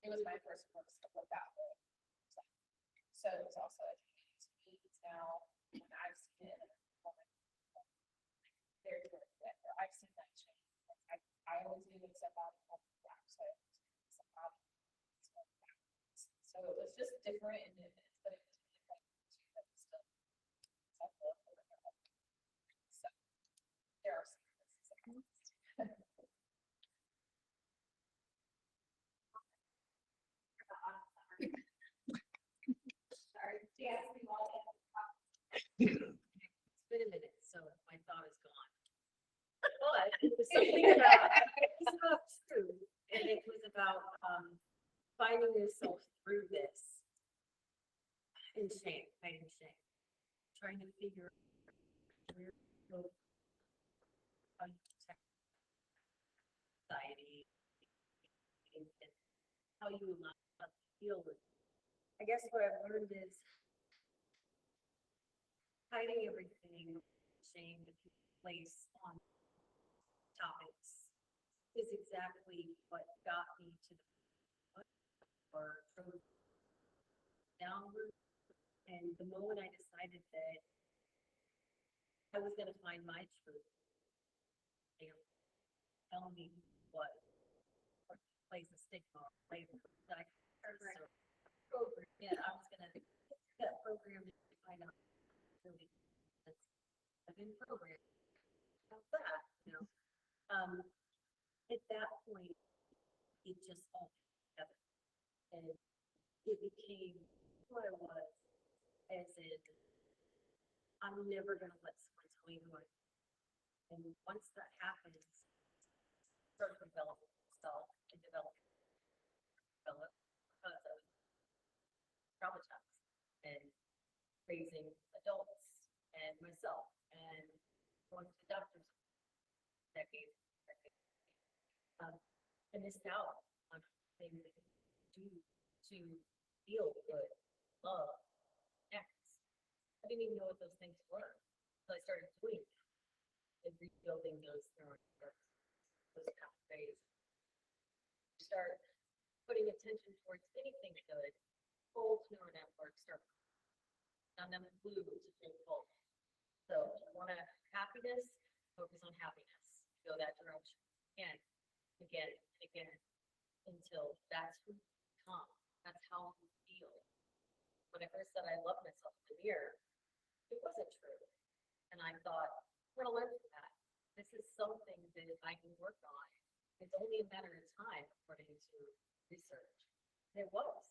It was my first work stuff like that. So it was also educating to me now when I've seen it in a moment. Very good. I've seen that change. Like, I always knew except out of that. So it was just different and it, but it was really fun too, but still self-love. So there are some things. Sorry, yes, we all have. It's been a minute, so my thought is gone. But it was something about truth, and it was about finding yourself through this in shame, hiding shame, trying to figure out where to go, how you protect society, and how you allow yourself to feel with. I guess what I've learned is hiding everything, shame that you place on topics is exactly what got me to the point or downward. And the moment I decided that I was going to find my truth, they were telling me what place a stigma or label that I could program. Yeah, I was going to get programmed to find out really I've been programmed. How's that? You know, at that point, it just all came together, and it became who I was. As in, I'm never gonna let someone tell me who I am. And once that happens, start to develop myself and develop because I was traumatized and raising adults and myself and going to doctors decades. I missed out on things that you do to feel good, love, connect. I didn't even know what those things were until I started doing them and rebuilding those neurones, those pathways. Start putting attention towards anything good, old neural networks start on them blue to think full. So if you want to happiness, focus on happiness. Go that direction again, again, and again, until that's who you become. That's how you feel. When I first said I love myself in the mirror, it wasn't true. And I thought, I'm gonna learn from that. This is something that I can work on. It's only a matter of time, according to research. And it was.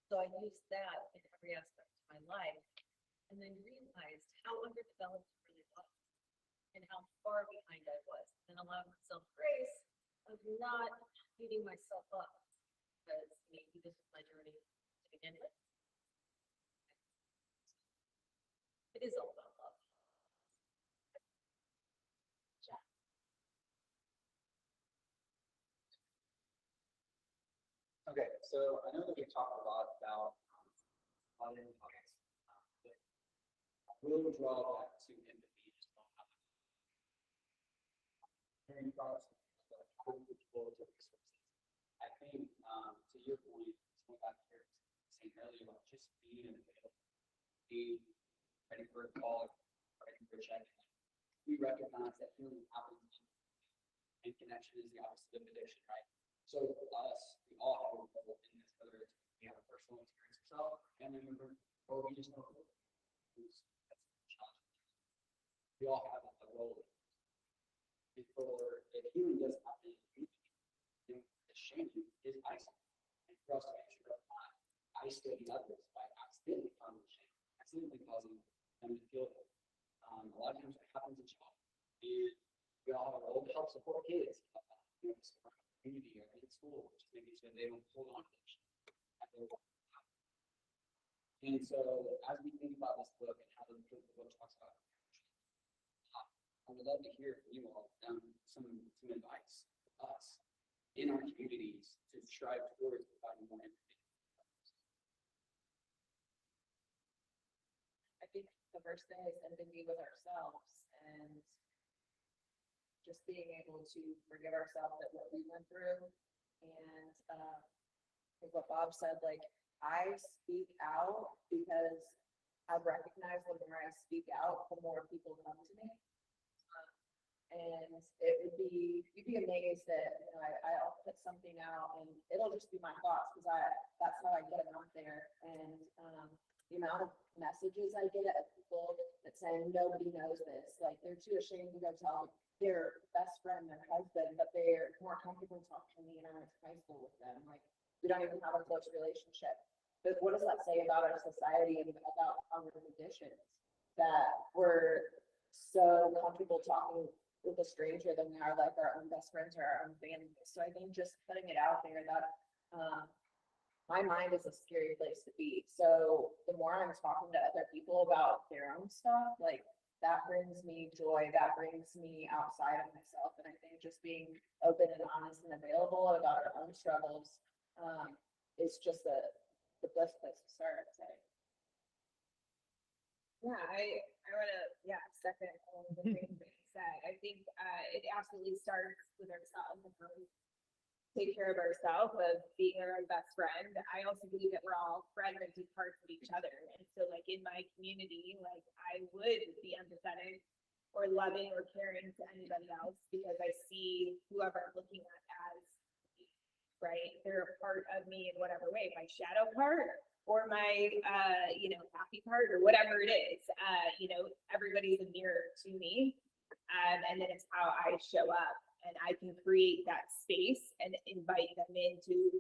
So I used that in every aspect of my life and then realized how underdeveloped it really was and how far behind I was, and allowing myself grace of not beating myself up because maybe this is my journey to begin with. It is all about love. Okay, so I know that we talked a lot about modern topics, but I will draw back to empathy just on how hearing products that critical to resources. I think to your point, going back here saying earlier about just being available, being ready for a call, ready for a check. We recognize that healing happens and connection is the opposite of addiction, right? So for us, we all have a role in this, whether it's we have a personal experience ourselves, family member, or we just know who's challenging. We all have a role. And for if healing doesn't happen, then the shame is isolating. And for us to make sure we're not isolating others by accidentally causing shame, accidentally causing them to feel it. A lot of times it happens in childhood. And we all have a role to help support kids. Community or in school, just making sure they don't hold on to it. And so, as we think about this book and how the book talks about, I would love to hear from you all some advice for us in our communities to strive towards providing more information. I think the first thing is empathy with ourselves and just being able to forgive ourselves at what we went through. And like what Bob said, like I speak out because I've recognized the more I speak out, the more people come to me. And you'd be amazed that, you know, I'll put something out and it'll just be my thoughts because that's how I get them out there. And the amount of messages I get at people that say nobody knows this, like they're too ashamed to go tell their best friend, their husband, but they're more comfortable talking to me and I went to high school with them. Like we don't even have a close relationship. But what does that say about our society and about our conditions? That we're so comfortable talking with a stranger than we are like our own best friends or our own family. So I think just putting it out there that my mind is a scary place to be. So the more I'm talking to other people about their own stuff, like that brings me joy, that brings me outside of myself. And I think just being open and honest and available about our own struggles is just the best place to start, I'd say. Yeah, I want to, second all of the things that you said. I think it absolutely starts with ourselves and how we take care of ourselves, of being our own best friend. I also believe that we're all fragmented parts of each other. And so like in my community, like I would be empathetic or loving or caring to anybody else because I see whoever I'm looking at as, right? They're a part of me in whatever way, my shadow part or my, happy part or whatever it is. Everybody's a mirror to me. And then it's how I show up. And I can create that space and invite them into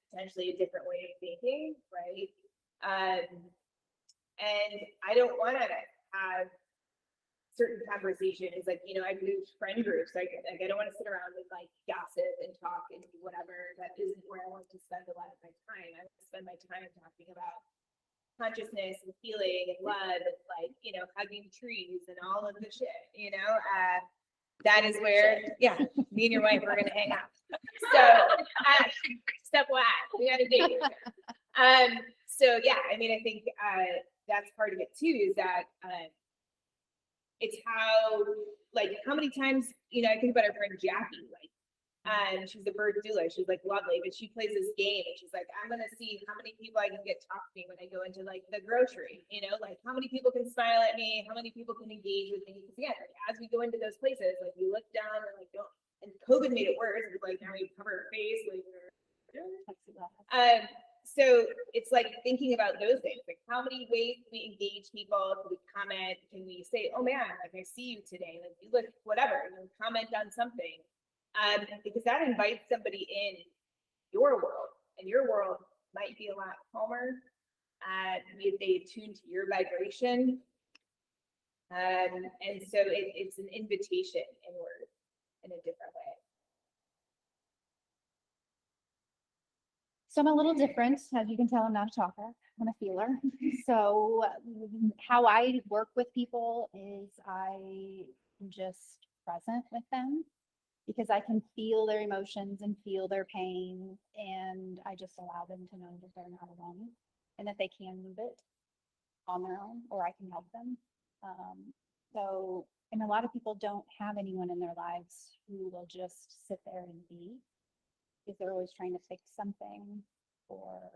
potentially a different way of thinking, right? And I don't want to have certain conversations, like, I've moved friend groups, like I don't want to sit around and like gossip and talk and whatever. That isn't where I want to spend a lot of my time. I want to spend my time talking about consciousness and healing and love and like, hugging trees and all of the shit, that is where, me and your wife are gonna hang out. So, step one, we had a date. So yeah, I mean, I think that's part of it too. Is that it's how, like, how many times, I think about our friend Jackie, like, she's a bird doula. She's like lovely, but she plays this game and she's like, I'm gonna see how many people I can get talk to me when I go into like the grocery, like how many people can smile at me, how many people can engage with me. Because again, like, as we go into those places, like we look down and like don't, and COVID made it worse. It's like now we cover our face, like so it's like thinking about those things, like how many ways can we engage people? Can we comment? Can we say, oh man, like I see you today, like you look whatever, comment on something. Because that invites somebody in your world, and your world might be a lot calmer, They attune to your vibration. And so it's an invitation inward in a different way. So I'm a little different, as you can tell, I'm not a talker, I'm a feeler. So how I work with people is I am just present with them because I can feel their emotions and feel their pain. And I just allow them to know that they're not alone and that they can move it on their own, or I can help them. And a lot of people don't have anyone in their lives who will just sit there and be, because they're always trying to fix something or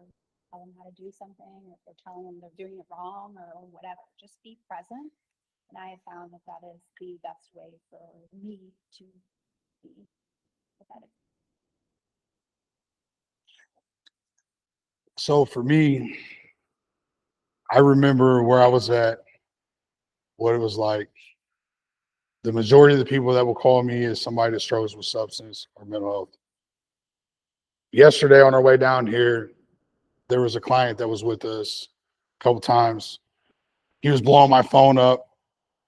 tell them how to do something, or if they're telling them they're doing it wrong or whatever. Just be present. And I have found that that is the best way for me to be empathetic. So for me, I remember where I was at, what it was like. The majority of the people that will call me is somebody that struggles with substance or mental health. Yesterday on our way down here, there was a client that was with us a couple times. He was blowing my phone up.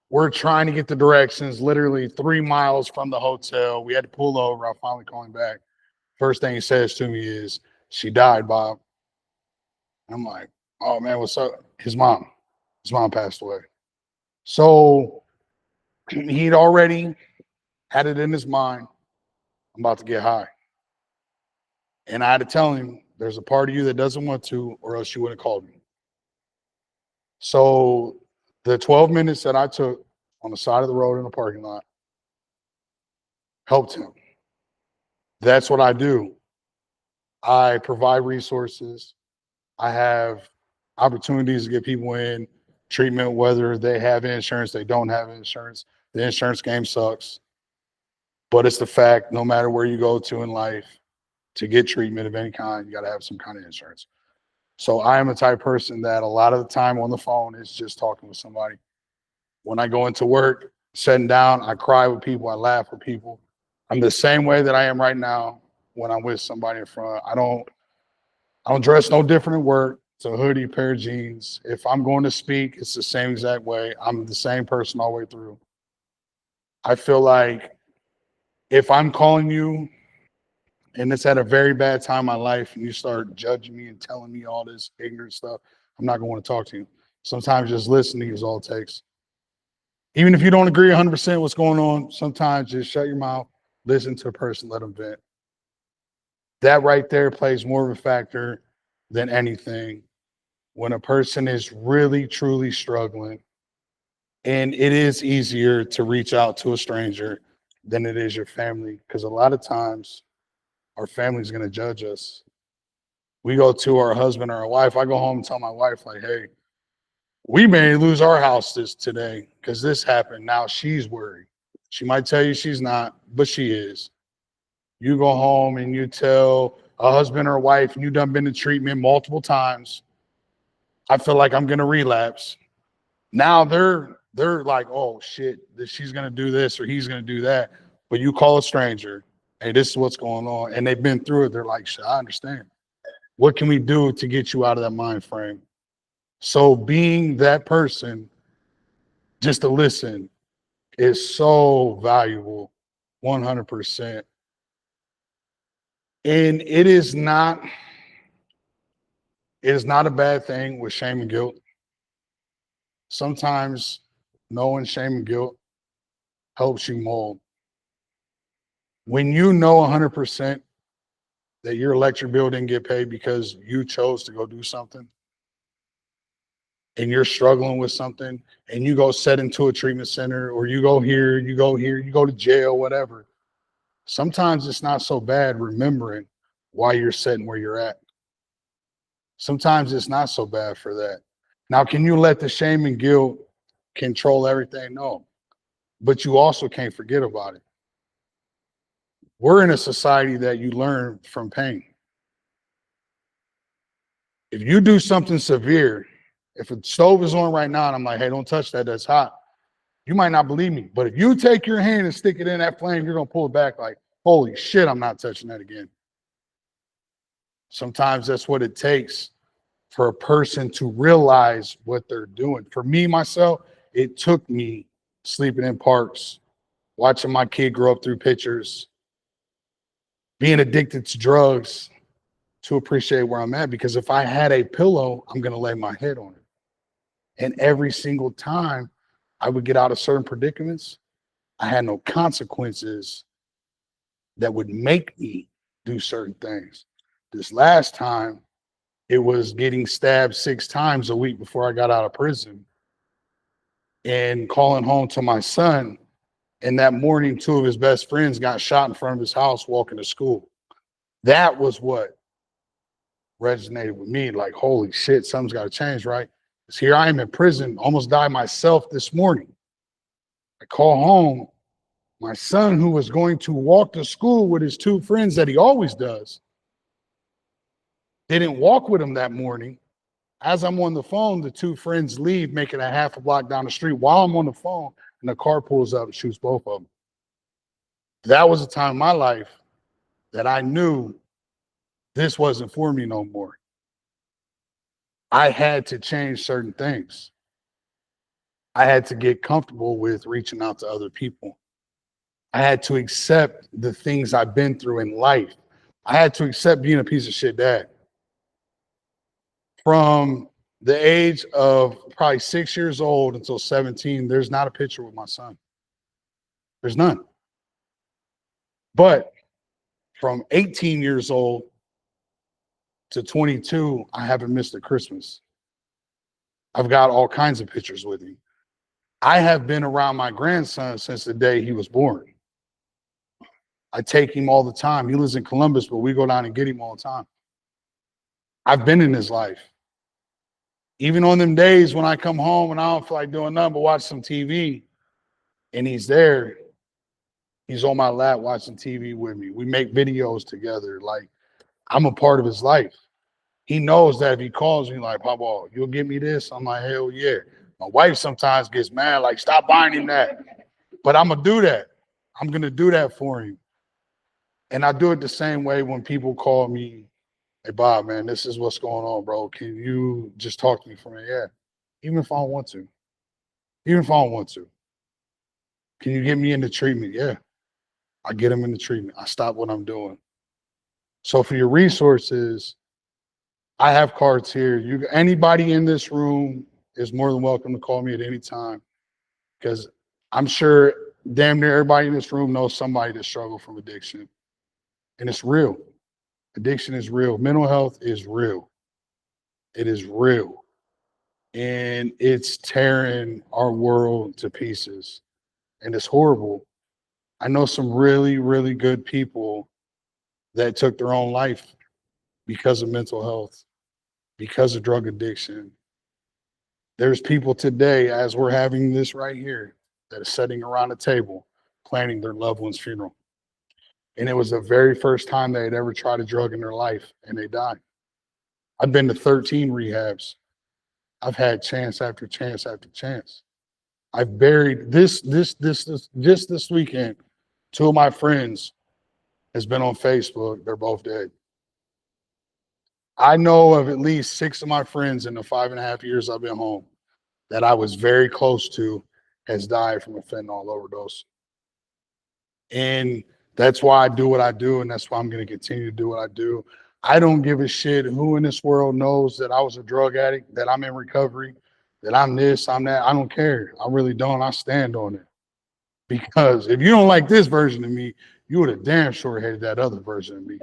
We're trying to get the directions literally 3 miles from the hotel. We had to pull over. I finally called him back. First thing he says to me is, "She died, Bob." I'm like, "Oh man, what's up?" His mom passed away. So he'd already had it in his mind, I'm about to get high. And I had to tell him, there's a part of you that doesn't want to, or else you wouldn't have called me. So the 12 minutes that I took on the side of the road in the parking lot helped him. That's what I do. I provide resources. I have opportunities to get people in treatment, whether they have insurance, they don't have insurance. The insurance game sucks. But it's the fact, no matter where you go to in life, to get treatment of any kind, you got to have some kind of insurance. So I am a type of person that a lot of the time on the phone is just talking with somebody. When I go into work, sitting down, I cry with people, I laugh with people. I'm the same way that I am right now when I'm with somebody in front. I don't dress no different at work. It's a hoodie, pair of jeans. If I'm going to speak, it's the same exact way. I'm the same person all the way through. I feel like if I'm calling you and it's at a very bad time in my life and you start judging me and telling me all this ignorant stuff, I'm not going to want to talk to you. Sometimes just listening is all it takes. Even if you don't agree 100% what's going on, sometimes just shut your mouth, listen to a person, let them vent. That right there plays more of a factor than anything when a person is really, truly struggling. And it is easier to reach out to a stranger than it is your family, because a lot of times our family's going to judge us. We go to our husband or our wife. I go home and tell my wife, like, hey, we may lose our house today because this happened. Now she's worried. She might tell you she's not, but she is. You go home and you tell a husband or a wife, and you done been to treatment multiple times, I feel like I'm going to relapse. Now they're like, oh shit, she's going to do this or he's going to do that. But you call a stranger, hey, this is what's going on. And they've been through it. They're like, shit, I understand. What can we do to get you out of that mind frame? So being that person, just to listen, is so valuable, 100%. And it is not a bad thing with shame and guilt. Sometimes knowing shame and guilt helps you mold. When you know 100% that your electric bill didn't get paid because you chose to go do something, and you're struggling with something, and you go set into a treatment center, or you go here, you go to jail, whatever. Sometimes it's not so bad remembering why you're sitting where you're at. Sometimes it's not so bad for that. Now, can you let the shame and guilt control everything? No. But you also can't forget about it. We're in a society that you learn from pain. If you do something severe, if a stove is on right now and I'm like, hey, don't touch that, that's hot, you might not believe me. But if you take your hand and stick it in that flame, you're going to pull it back like, holy shit, I'm not touching that again. Sometimes that's what it takes for a person to realize what they're doing. For me, myself, it took me sleeping in parks, watching my kid grow up through pictures, being addicted to drugs to appreciate where I'm at. Because if I had a pillow, I'm going to lay my head on it. And every single time I would get out of certain predicaments, I had no consequences that would make me do certain things. This last time, it was getting stabbed 6 times a week before I got out of prison and calling home to my son. And that morning, 2 of his best friends got shot in front of his house walking to school. That was what resonated with me. Like, holy shit, something's got to change, right? Because here I am in prison, almost died myself this morning. I call home. My son, who was going to walk to school with his 2 friends that he always does, didn't walk with him that morning. As I'm on the phone, the 2 friends leave, making a half a block down the street while I'm on the phone, and the car pulls up and shoots both of them. That was a time in my life that I knew this wasn't for me no more. I had to change certain things. I had to get comfortable with reaching out to other people. I had to accept the things I've been through in life. I had to accept being a piece of shit dad. From the age of probably 6 years old until 17, there's not a picture with my son. There's none. But from 18 years old to 22, I haven't missed a Christmas. I've got all kinds of pictures with me. I have been around my grandson since the day he was born. I take him all the time. He lives in Columbus, but we go down and get him all the time. I've been in his life. Even on them days when I come home and I don't feel like doing nothing but watch some TV, and he's there, he's on my lap watching TV with me. We make videos together. Like, I'm a part of his life. He knows that if he calls me like, Papa, you'll give me this? I'm like, hell yeah. My wife sometimes gets mad, like, stop buying him that. But I'm going to do that. I'm going to do that for him. And I do it the same way when people call me, hey, Bob, man, this is what's going on, bro. Can you just talk to me for a minute? Yeah. Even if I don't want to. Even if I don't want to. Can you get me into treatment? Yeah. I get him into treatment. I stop what I'm doing. So for your resources, I have cards here. Anybody in this room is more than welcome to call me at any time, because I'm sure damn near everybody in this room knows somebody that struggled from addiction. And it's real. Addiction is real. Mental health is real. It is real. And it's tearing our world to pieces. And it's horrible. I know some really, really good people that took their own life because of mental health, because of drug addiction. There's people today, as we're having this right here, that are sitting around a table planning their loved one's funeral. And it was the very first time they had ever tried a drug in their life, and they died. I've been to 13 rehabs. I've had chance after chance after chance. I've buried just this weekend, 2 of my friends has been on Facebook. They're both dead. I know of at least 6 of my friends in the 5.5 years I've been home that I was very close to has died from a fentanyl overdose. And that's why I do what I do, and that's why I'm going to continue to do what I do. I don't give a shit who in this world knows that I was a drug addict, that I'm in recovery, that I'm this, I'm that. I don't care. I really don't. I stand on it. Because if you don't like this version of me, you would have damn sure hated that other version of me.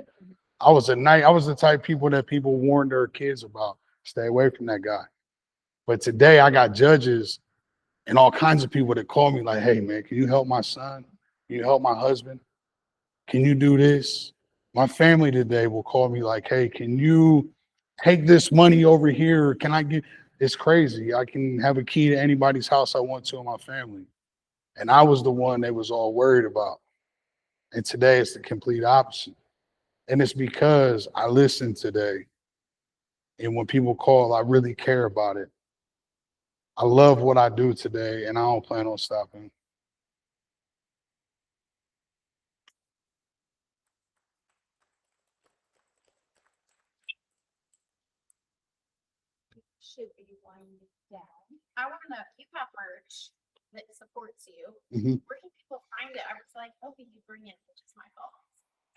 I was the type of people that people warned their kids about. Stay away from that guy. But today I got judges and all kinds of people that call me like, hey man, can you help my son? Can you help my husband? Can you do this? My family today will call me like, hey, can you take this money over here? Can I get, it's crazy. I can have a key to anybody's house I want to in my family. And I was the one they was all worried about. And today it's the complete opposite. And it's because I listen today. And when people call, I really care about it. I love what I do today, and I don't plan on stopping. should be winding down. I want to, you have merch that supports you. Mhm. Where can people find it? I was like, oh, you bring it, which is my fault.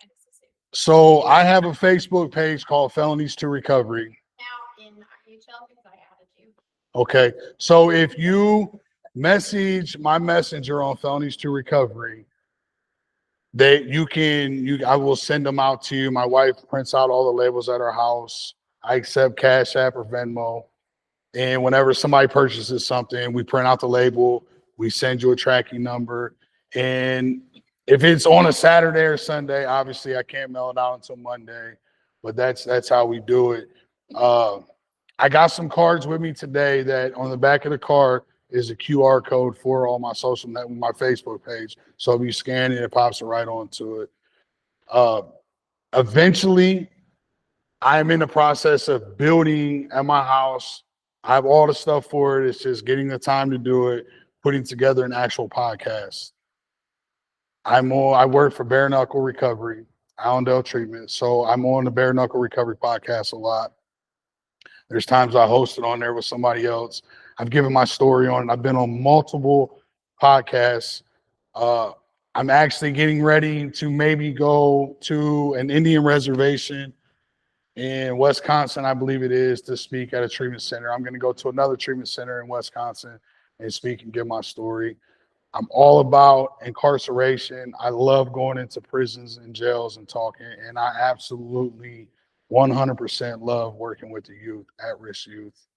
I just assumed. So I have a Facebook page called Felonies to Recovery. Now in IHL, because I added you. Okay. So if you message my messenger on Felonies to Recovery, I will send them out to you. My wife prints out all the labels at her house. I accept Cash App or Venmo. And whenever somebody purchases something, we print out the label, we send you a tracking number. And if it's on a Saturday or Sunday, obviously I can't mail it out until Monday, but that's how we do it. I got some cards with me today that on the back of the card is a QR code for all my social network, my Facebook page. So if you scan it, it pops right onto it. Eventually, I'm in the process of building at my house. I have all the stuff for it. It's just getting the time to do it, putting together an actual podcast. I work for Bare Knuckle Recovery, Allendale Treatment. So I'm on the Bare Knuckle Recovery podcast a lot. There's times I host it on there with somebody else. I've given my story on it. I've been on multiple podcasts. I'm actually getting ready to maybe go to an Indian reservation in Wisconsin, I believe it is, to speak at a treatment center. I'm going to go to another treatment center in Wisconsin and speak and give my story. I'm all about incarceration. I love going into prisons and jails and talking, and I absolutely 100% love working with the youth, at-risk youth.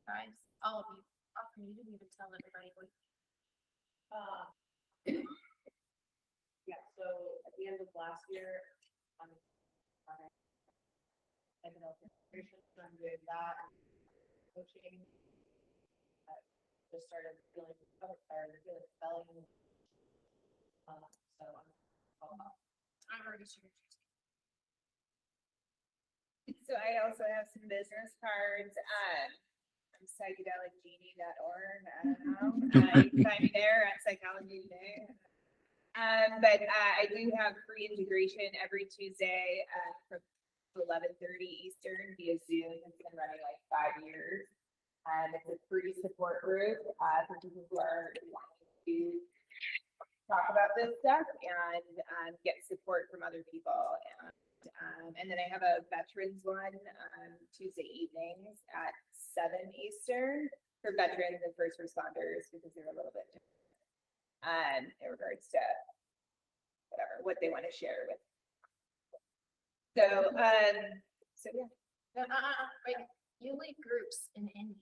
Guys, all of you. Often you didn't even tell everybody what. Yeah, so at the end of last year, I'm doing that, coaching. I just started feeling spelling. So I'm already sure. So I also have some business cards, from psychedelicgenie.org. I don't know. You can find me there at Psychology Today. But I do have free integration every Tuesday from 11:30 Eastern via Zoom. It's been running like 5 years. It's a free support group for people who are wanting to talk about this stuff and get support from other people. And then I have a veterans one Tuesday evenings at 7 Eastern for veterans and first responders because they're a little bit different in regards to what they want to share with. So yeah. Wait, you lead groups in India.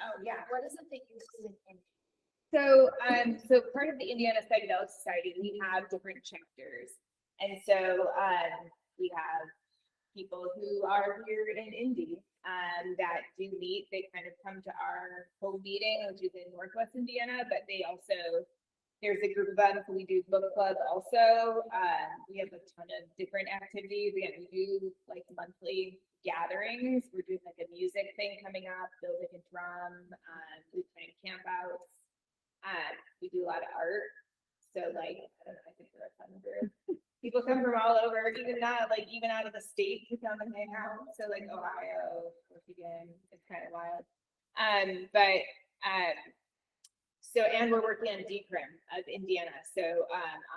Oh yeah. What is it that you do in India? So part of the Indiana Psychedelic Society, we have different chapters. And so we have people who are here in Indy that do meet. They kind of come to our home meeting, which is in Northwest Indiana, but they also, there's a group of us, we do book club also. We have a ton of different activities. Again, we do like monthly gatherings. We're doing like a music thing coming up, building a drum. We plan camp outs. We do a lot of art. So like, I think there are 100 people come from all over, even out of the state to come and hang out. So like Ohio, Michigan, it's kind of wild. And we're working on Decrim of Indiana. So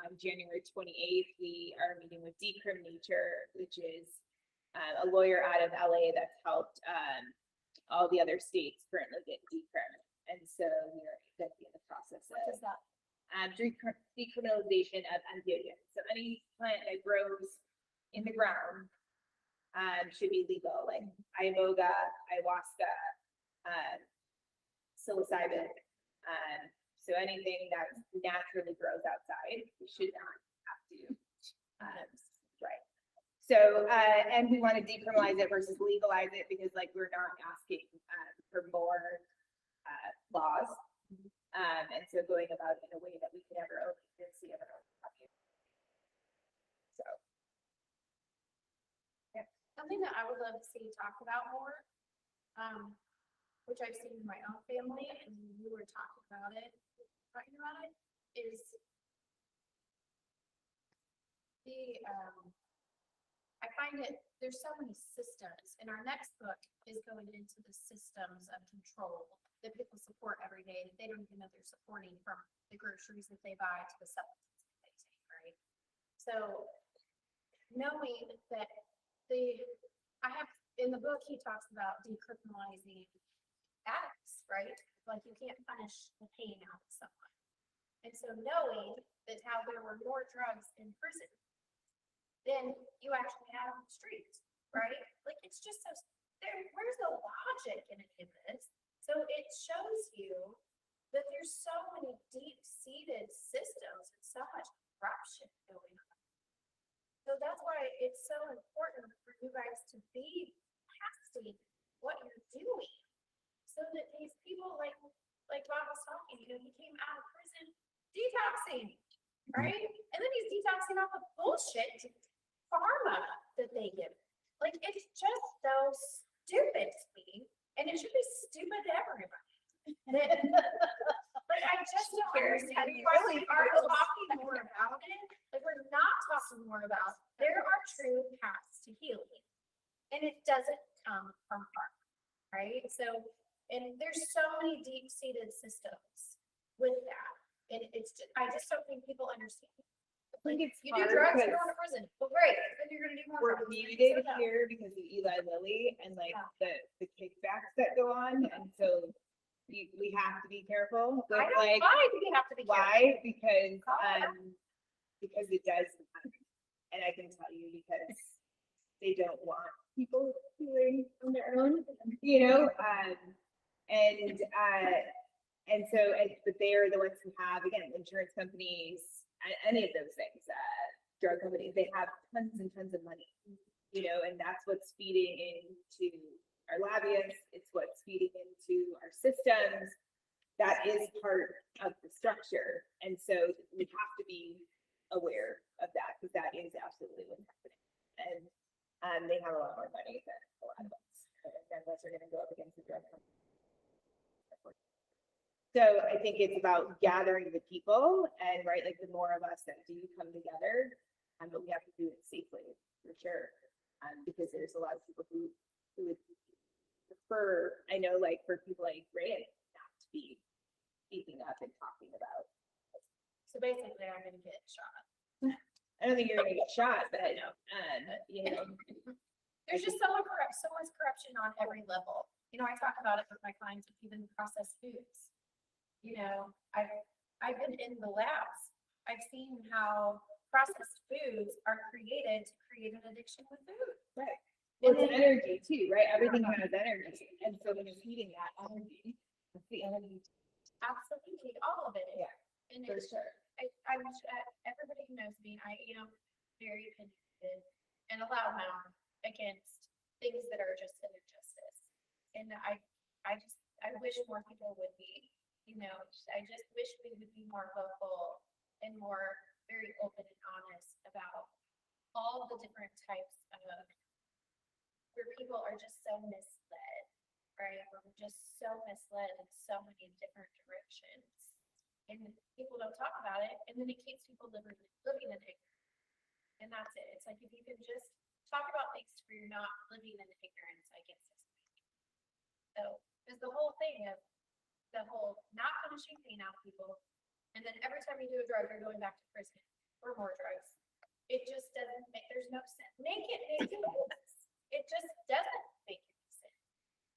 on January 28th, we are meeting with Decrim Nature, which is a lawyer out of LA that's helped all the other states currently get Decrim. And so we're going to be in the process of decriminalization of entheogens. So any plant that grows in the ground should be legal, like iboga, ayahuasca, psilocybin. So anything that naturally grows outside, we should not have to. Right. So, and we want to decriminalize it versus legalize it because, like, we're not asking for more laws. And so going about it in a way that we can never see of our own copy. So. Yeah. Something that I would love to see talked about more, which I've seen in my own family, and you were talking about it, is the find it, there's so many systems, and our next book is going into the systems of control that people support every day, that they don't even know they're supporting, from the groceries that they buy to the supplements that they take, right? So knowing that in the book, he talks about decriminalizing addicts, right? Like, you can't punish the pain out of someone. And so knowing that how there were more drugs in prison than you actually have on the streets, right? Like, it's just so, where's the logic in any of this? So it shows you that there's so many deep-seated systems and so much corruption going on. So that's why it's so important for you guys to be testing what you're doing, so that these people, like Bob was talking, he came out of prison detoxing, right? And then he's detoxing off of bullshit pharma that they give. Like, it's just so stupid to me, and it should be stupid to everybody. Like, I just don't understand why we aren't talking more about it. Like, we're not talking more about, there are true paths to healing, and it doesn't come from harm, right? So, and there's so many deep-seated systems with that, and it's just, I just don't think people understand. I think it's You do hard drugs, you're because going to prison. Well, great, then you're gonna do more we're drugs. muted So, no. here because of Eli Lilly and like Yeah. the kickbacks that go on, and so we have to be careful I with don't, like, why do you have to be careful? why? Because, Call it out. because it does, and I can tell you because they don't want people healing on their own, and so, but they're the ones who have, again, insurance companies, any of those things, drug companies, they have tons and tons of money, and that's what's feeding into our lobbyists, it's what's feeding into our systems. That is part of the structure, and so we have to be aware of that, because that is absolutely what's happening. And they have a lot more money than a lot of us, and none of us are gonna go up against the drug company. So I think it's about gathering the people, and right, like the more of us that do come together, but we have to do it safely, for sure. Because there's a lot of people who would prefer, I know, like for people like Rae, not to be speaking up and talking about. So basically, I'm gonna get shot. I don't think you're gonna get shot, but I know. There's just so much corruption on every level. I talk about it with my clients, with even processed foods. I've been in the labs. I've seen how processed foods are created to create an addiction with food. right. Well, it's energy too, right? Everything has energy, and so when you're eating that energy, it's the energy. Absolutely, all of it. Yeah, And for it's, sure. everybody who knows me, very opinionated and a loudmouth against things that are just an injustice. And I wish more people would be, I just wish we would be more vocal and more very open and honest about all the different types of where people are just so misled, right? Where we're just so misled in so many different directions. And people don't talk about it, and then it keeps people living in ignorance. And that's it. It's like, if you can just talk about things where you're not living in ignorance, I guess it's so there's the whole thing of the whole not punishing pain out of people, and then every time you do a drug, you're going back to prison for more drugs. It just doesn't make, there's no sense. Make sense. It just doesn't make any sense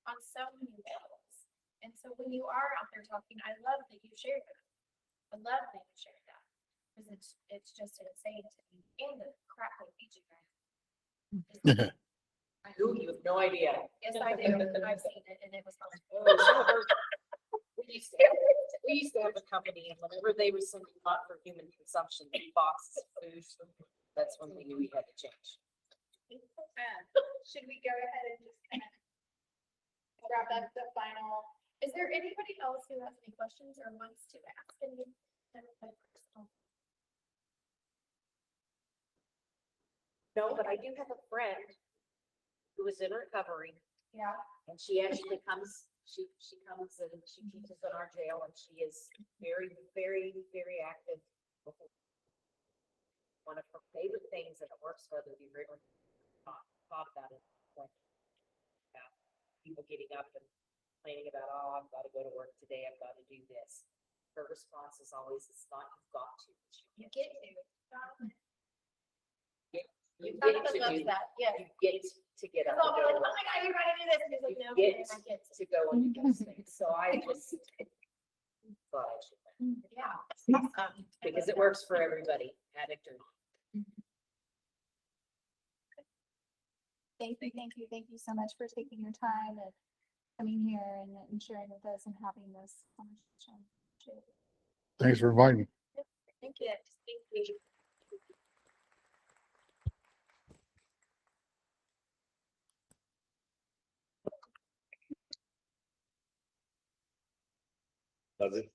on so many levels. And so when you are out there talking, I love that you shared that. I love that you shared that, because it's just insane to me, and the crap they teach you guys. You have no idea. Yes, I do. I've seen it, and it was fun. We used to have a company, and whenever they were sending pot for human consumption, boxes of food, that's when we knew we had to change. Should we go ahead and just kind of wrap up the final? Is there anybody else who has any questions or wants to ask any? No, but I do have a friend who is in recovery, Yeah. and she actually comes, she comes and she teaches in our jail, and she is very, very, very active. One of her favorite things, and it works for her, to be really thought about it. Like, about people getting up and complaining about, oh, I've got to go to work today, I've got to do this. Her response is always, it's not you've got to, it's you get to. You get Jonathan to loves do, that, yeah. you get to get up I'll and be go like, to oh work. my God, you're gonna do this. And he's like, You no, get I get to. to go and do those things. So I just thought I should, Yeah. because it works for everybody, addict or not. Thank you so much for taking your time and coming here and sharing with us and having this conversation. Thanks for inviting me. Thank you. Thank you. Does it?